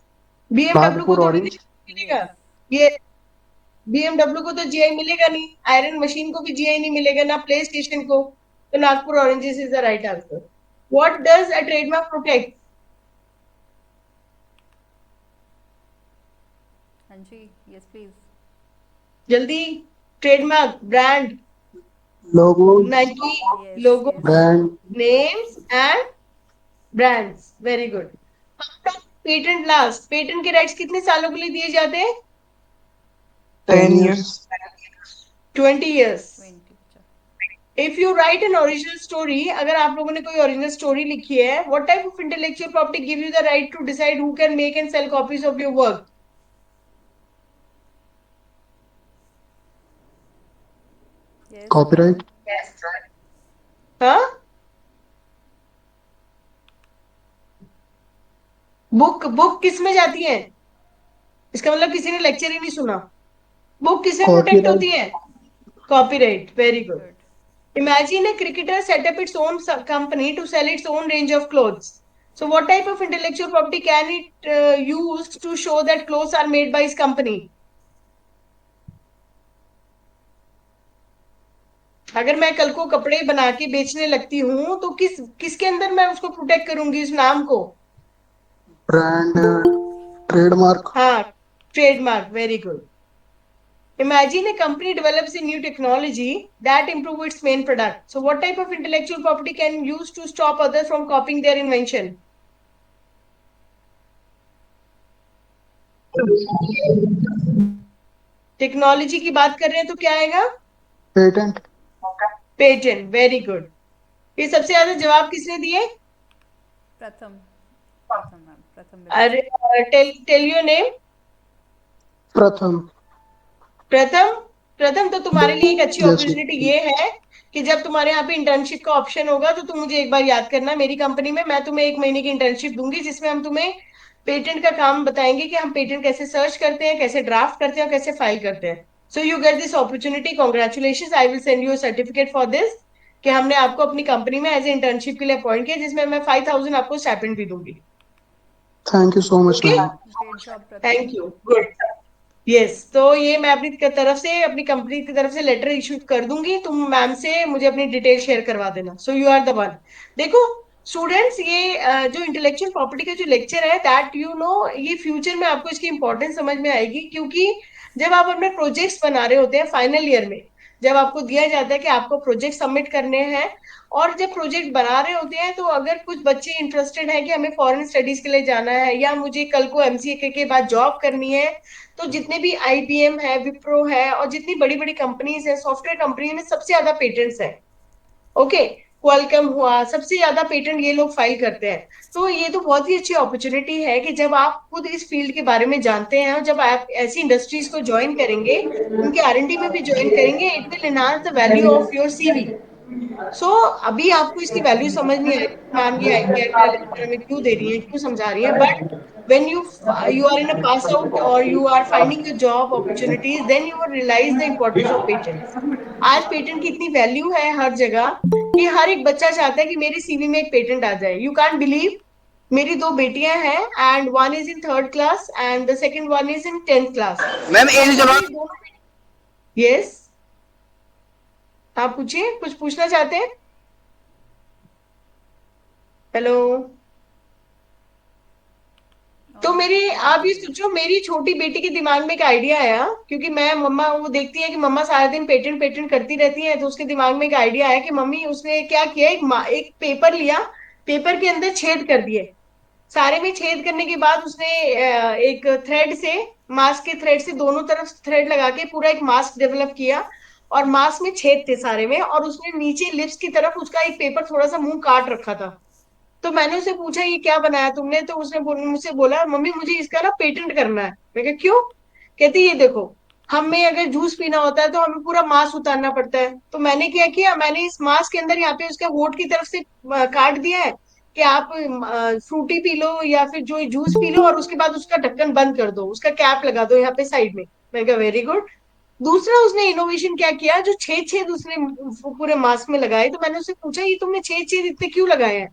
बीएमडब्ल्यू को नागपुर तो ऑरेंज। मिलेगा यस। ये, बीएमडब्ल्यू को तो जीआई मिलेगा नहीं, आयरन मशीन को भी जीआई नहीं मिलेगा, ना प्ले स्टेशन को। तो Nagpur oranges is the right answer. What does a trademark protect? हाँ जी, यस प्लीज। जल्दी, trademark, brand, logo. Nike, yes logo, yes. Brand. Names and brands. Very good. Patent last, patent के rights कितने सालों के लिए दिए जाते हैं? 10 10 years। years। 20 years। 20। अच्छा। If you write an original story, अगर आप लोगों ने कोई ओरिजिनल स्टोरी लिखी है, what type of intellectual property give you the right to decide who can make and sell copies of your work? Yes. Copyright. हाँ, book, book किस में जाती है? इसका मतलब किसी ने लेक्चर ही नहीं सुना। बुक किसमें प्रोटेक्ट कॉपीराइट। होती है? Copyright. Very good. Good. Imagine a cricketer set up its own company to sell its own range of clothes. So, what type of intellectual property can it use to show that clothes are made by his company? अगर मैं कल को कपड़े बना के बेचने लगती हूँ तो किसके अंदर मैं उसको प्रोटेक्ट करूंगी, उस नाम को? ब्रांड, ट्रेडमार्क, हाँ, trademark, very good. Imagine a company develops a new technology that improves its main product. So, what type of intellectual property can use to stop others from copying their invention? Technology की बात कर रहे हैं तो क्या आएगा? Patent, patent, very good. ये सबसे ज्यादा जवाब किसने दिए? प्रथम. प्रथम मैम. प्रथम विराज. अरे, टेल योर नेम. प्रथम. प्रथम. प्रथम, तो तुम्हारे लिए एक अच्छी यस. अपॉर्चुनिटी ये है कि जब तुम्हारे यहाँ पे इंटर्नशिप का ऑप्शन होगा तो तुम मुझे एक बार याद करना. मेरी कंपनी में मैं तुम्हें 1 महीने की इंटर्नशिप दूंगी जिसमें हम तुम्हें पेटेंट का काम बताएंगे कि हम पेटेंट कैसे सर्च करते हैं, कैसे ड्राफ्ट करते हैं और कैसे फाइल करते हैं. So you get this opportunity. Congratulation. I will send you certificate for this कि हमने आपको अपनी कंपनी में एज ए इंटर्नशिप के लिए अपॉइंट किया, जिसमें मैं 5,000 आपको स्टाइपेंड भी दूंगी. Thank you so much okay, ma'am. Great job Pratham. Thank you. Good. Yes, तो ये मैं अपनी तरफ से, अपनी कंपनी की तरफ से लेटर इशू कर दूंगी. तुम मैम से मुझे अपनी डिटेल शेयर करवा देना. So you are the one. देखो स्टूडेंट्स, ये जो इंटेलेक्चुअल प्रॉपर्टी का जो लेक्चर है, दैट यू नो, ये फ्यूचर में आपको इसकी इंपॉर्टेंस समझ में आएगी. क्योंकि जब आप अपने प्रोजेक्ट्स बना रहे होते हैं फाइनल ईयर में, जब आपको दिया जाता है कि आपको प्रोजेक्ट सबमिट करने हैं, और जब प्रोजेक्ट बना रहे होते हैं, तो अगर कुछ बच्चे इंटरेस्टेड हैं कि हमें फॉरेन स्टडीज के लिए जाना है या मुझे कल को एमसीए के बाद जॉब करनी है, तो जितने भी आईबीएम है, विप्रो है और जितनी बड़ी बड़ी कंपनीज है, सॉफ्टवेयर कंपनी में सबसे ज्यादा पेटेंट्स है. ओके, क्वालकॉम हुआ, सबसे ज्यादा पेटेंट ये लोग फाइल करते हैं. तो ये तो बहुत ही अच्छी अपॉर्चुनिटी है कि जब आप खुद इस फील्ड के बारे में जानते हैं और जब आप ऐसी इंडस्ट्रीज को ज्वाइन करेंगे, उनके आरएनडी में भी ज्वाइन करेंगे, it will enhance the value of your CV. So अभी आपको इसकी वैल्यू समझ नहीं आएगी, मैम ये आईटीआर का लेक्चर हमें क्यों दे रही है, क्यों समझा रही है. But when you are in a pass out or you are finding a job opportunities, then you will realize the importance of patents. आज पेटेंट की इतनी वैल्यू है हर जगह कि हर एक बच्चा चाहता है कि मेरे सीवी में एक पेटेंट आ जाए. यू कांट बिलीव, मेरी 2 बेटियां हैं and one is in third class and the second one is in 10th class. Ma'am एक मेरी जवाब. दोनों. यस, आप पूछिए, कुछ पूछना चाहते हैं? हेलो. तो मेरी, आप ये सोचो, मेरी छोटी बेटी के दिमाग में एक आइडिया आया, क्योंकि मैं मम्मा, वो देखती है कि मम्मा सारा दिन पेटेंट पेटेंट करती रहती है, तो उसके दिमाग में एक आइडिया आया कि मम्मी, उसने क्या किया, एक पेपर लिया, पेपर के अंदर छेद कर दिए. सारे में छेद करने के बाद उसने एक थ्रेड से, मास्क के थ्रेड से दोनों तरफ थ्रेड लगा के पूरा एक मास्क डेवलप किया. और मास्क में छेद थे सारे में, और उसने नीचे लिप्स की तरफ उसका एक पेपर थोड़ा सा मुंह काट रखा था. तो मैंने उसे पूछा ये क्या बनाया तुमने, तो उसने मुझसे बोला मम्मी मुझे इसका ना पेटेंट करना है. मैं कहा क्यों? कहती ये देखो, हमें अगर जूस पीना होता है तो हमें पूरा मांस उतारना पड़ता है, तो मैंने क्या किया, मैंने इस मांस के अंदर यहाँ पे उसके होठ की तरफ से काट दिया है कि आप फ्रूटी पी लो या फिर जो जूस पी लो, और उसके बाद उसका ढक्कन बंद कर दो, उसका कैप लगा दो यहाँ पे साइड में. मैं कहा वेरी गुड. दूसरा उसने इनोवेशन क्या किया, जो छेद छेद उसने पूरे मास्क में लगाए, तो मैंने उससे पूछा ये तुमने छेद छेद इतने क्यों लगाए हैं?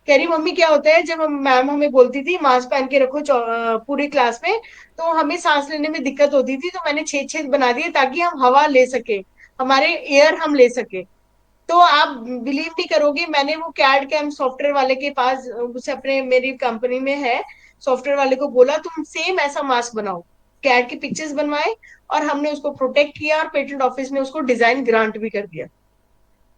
कह रही मम्मी क्या होता है, जब हम मैम हमें बोलती थी मास्क पहन के रखो पूरी क्लास में, तो हमें सांस लेने में दिक्कत होती थी, तो मैंने छेद छेद बना दिए ताकि हम हवा ले सके, हमारे एयर हम ले सके. तो आप बिलीव नहीं करोगे, मैंने वो कैड कैम सॉफ्टवेयर वाले के पास, उसे अपने, मेरी कंपनी में है, सॉफ्टवेयर वाले को बोला तुम सेम ऐसा मास्क बनाओ. कैड की पिक्चर्स बनवाए और हमने उसको प्रोटेक्ट किया, और पेटेंट ऑफिस ने उसको डिजाइन ग्रांट भी कर दिया.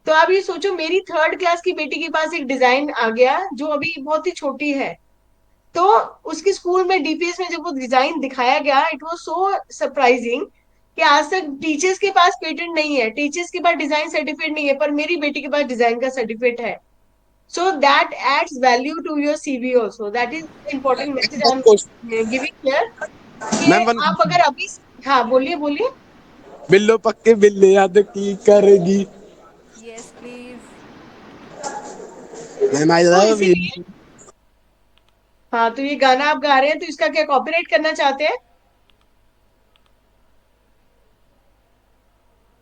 तो आप ये सोचो, मेरी थर्ड क्लास की बेटी के पास एक डिजाइन आ गया जो अभी बहुत ही छोटी है. तो उसके स्कूल में डीपीएस में जब वो डिजाइन दिखाया गया, इट वाज सो सरप्राइजिंग कि आज तक टीचर्स के पास पेटेंट नहीं है, टीचर्स के पास डिजाइन सर्टिफिकेट नहीं है, पर मेरी बेटी के पास डिजाइन का सर्टिफिकेट है. So that adds value to your CV also. That is important message I am giving here कि मैम वन. आप अगर अभी. हाँ, बोलिए बोलिए. बिल्लो पक्के बिल्ले याद की करेगी. Yes, please. मैम आई तो लव इसीलिए, यू. हाँ, तो ये गाना आप गा रहे हैं तो इसका क्या कॉपीराइट करना चाहते हैं?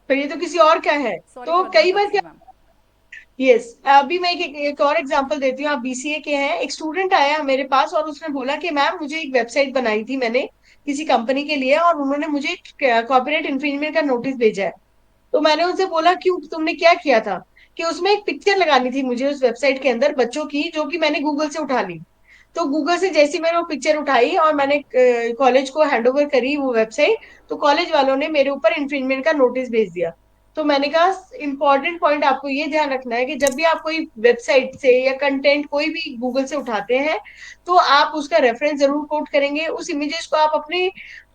पर ये तो किसी और का है. Sorry तो for the कई बार interruption, क्या. ma'am. यस, अभी मैं एक और एग्जांपल देती हूँ. आप बीसीए के हैं, एक स्टूडेंट आया मेरे पास और उसने बोला कि मैम मुझे एक वेबसाइट बनाई थी मैंने किसी कंपनी के लिए, और उन्होंने मुझे कॉपीराइट इन्फ्रिंजमेंट का नोटिस भेजा है. तो मैंने उनसे बोला क्यों, तुमने क्या किया था? कि उसमें एक पिक्चर लगानी थी मुझे उस वेबसाइट के अंदर बच्चों की, जो कि मैंने गूगल से उठा ली. तो गूगल से जैसी मैंने वो पिक्चर उठाई और मैंने कॉलेज को हैंड ओवर करी वो वेबसाइट, तो कॉलेज वालों ने मेरे ऊपर इन्फ्रिंजमेंट का नोटिस भेज दिया। तो मैंने कहा इंपॉर्टेंट पॉइंट आपको ये ध्यान रखना है कि जब भी आप कोई वेबसाइट से या कंटेंट कोई भी गूगल से उठाते हैं, तो आप उसका रेफरेंस जरूर कोट करेंगे। उस इमेजेस को आप अपने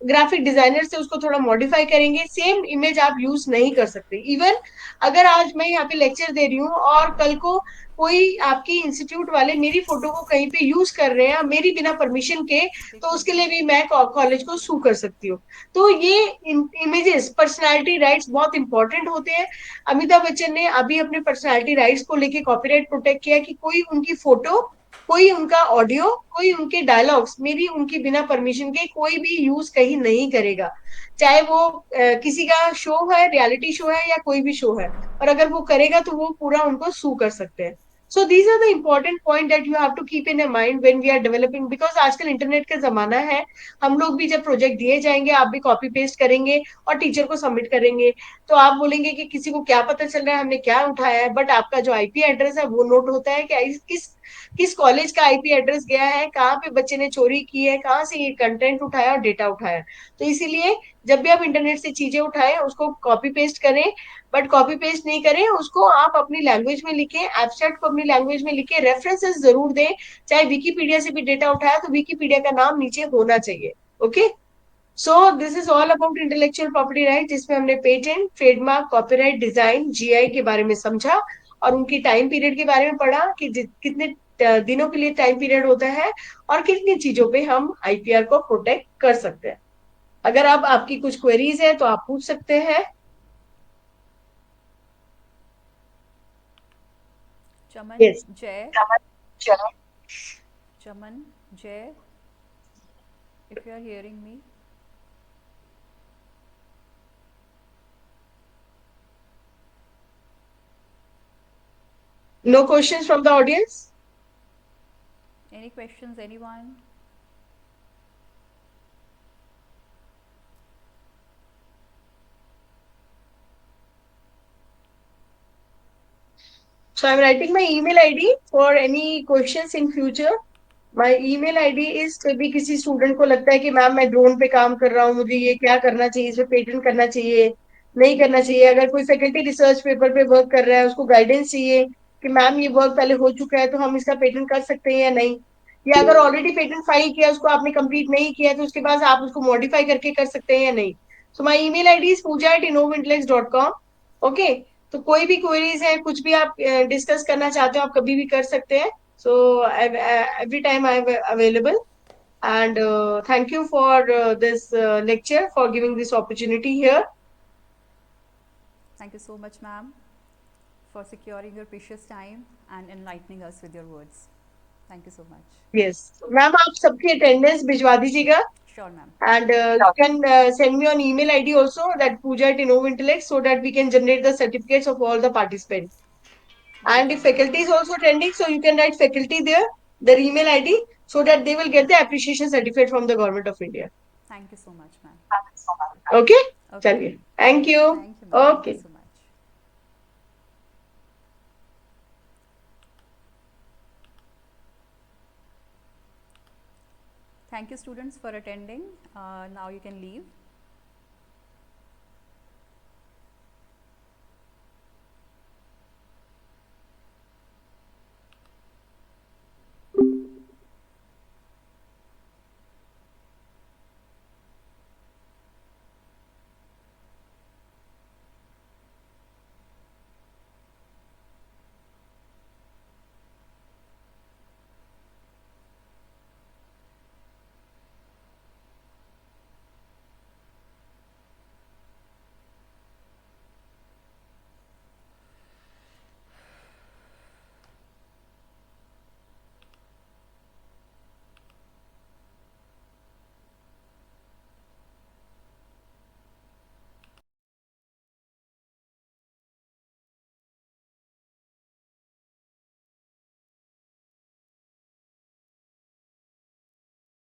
ग्राफिक डिजाइनर से उसको थोड़ा मॉडिफाई करेंगे, सेम इमेज आप यूज नहीं कर सकते। इवन अगर आज मैं यहाँ पे लेक्चर दे रही हूँ और कल को कोई आपकी इंस्टीट्यूट वाले मेरी फोटो को कहीं पे यूज कर रहे हैं मेरी बिना परमिशन के, तो उसके लिए भी मैं कॉलेज को सू कर सकती हूँ। तो ये इमेजेस पर्सनालिटी राइट्स बहुत इंपॉर्टेंट होते हैं। अमिताभ बच्चन ने अभी अपने पर्सनालिटी राइट्स को लेके कॉपीराइट प्रोटेक्ट किया कि कोई उनकी फोटो, कोई उनका ऑडियो, कोई उनके डायलॉग्स मेरी उनकी बिना परमिशन के कोई भी यूज कहीं नहीं करेगा। चाहे वो किसी का शो है, रियलिटी शो है या कोई भी शो है, और अगर वो करेगा तो वो पूरा उनको सू कर सकते हैं। So these are the important point that you have to keep in mind when we are developing, because आजकल इंटरनेट का जमाना है। हम लोग भी जब प्रोजेक्ट दिए जाएंगे आप भी कॉपी पेस्ट करेंगे और टीचर को सबमिट करेंगे, तो आप बोलेंगे कि किसी को क्या पता चल रहा है हमने क्या उठाया है, बट आपका जो आईपी एड्रेस है वो नोट होता है कि किस किस कॉलेज का आईपी एड्रेस गया है, कहाँ पे बच्चे ने चोरी की है, कहाँ से ये कंटेंट उठाया और डेटा उठाया। तो इसीलिए जब भी आप इंटरनेट से चीजें उठाएं उसको कॉपी पेस्ट करें, बट कॉपी पेस्ट नहीं करें, उसको आप अपनी लैंग्वेज में लिखें, एब्स्ट्रैक्ट को अपनी लैंग्वेज में लिखें, रेफरेंसेस जरूर दें। चाहे विकीपीडिया से भी डेटा उठाया तो विकीपीडिया का नाम नीचे होना चाहिए। Okay, so this is all about intellectual property right, जिसमें हमने patent, trademark, copyright, design, GI के बारे में समझा और उनकी टाइम पीरियड के बारे में पढ़ा कि कितने दिनों के लिए टाइम पीरियड होता है और कितनी चीजों पे हम आईपीआर को प्रोटेक्ट कर सकते हैं। अगर अब आपकी कुछ क्वेरीज है तो आप पूछ सकते हैं। Chaman यस, Jay, Chaman Jay, if you are hearing me. No questions from the audience? Any questions, anyone? So I'm writing my email ID for any questions in future. My email ID is, कभी किसी student को लगता है कि ma'am मैं drone पे काम कर रहा हूँ, मुझे ये क्या करना चाहिए, इसमें पेटेंट करना चाहिए नहीं करना चाहिए, अगर कोई फैकल्टी रिसर्च पेपर पे वर्क कर रहा है उसको गाइडेंस चाहिए कि मैम ये वर्क पहले हो चुका है तो हम इसका पेटेंट कर सकते हैं या नहीं, या अगर ऑलरेडी पेटेंट फाइल किया उसको आपने कंप्लीट नहीं किया तो उसके बाद आप उसको मॉडिफाई करके कर सकते हैं या नहीं। So my email ID is pooja@innovintellects.com। Okay, तो कोई भी क्वेरीज है, कुछ भी आप डिस्कस करना चाहते हो आप कभी भी कर सकते हैं। सो every time I am available, and thank you for this lecture, for giving this opportunity here. Thank you so much, ma'am, for securing your precious time and enlightening us with your words. Thank you so much. Yes, ma'am आप सबकी attendance भिजवा दीजिएगा, Sure, ma'am. and you can send me an email ID also, that pooja@innovintellects, so that we can generate the certificates of all the participants. And if faculty is also attending, so you can write faculty there, their email ID, so that they will get the appreciation certificate from the government of India. Thank you so much, ma'am. Okay, Okay. चलिए, thank you. Thank you, ma'am. Thank you Okay. so much. Thank you, students, for attending. Now you can leave.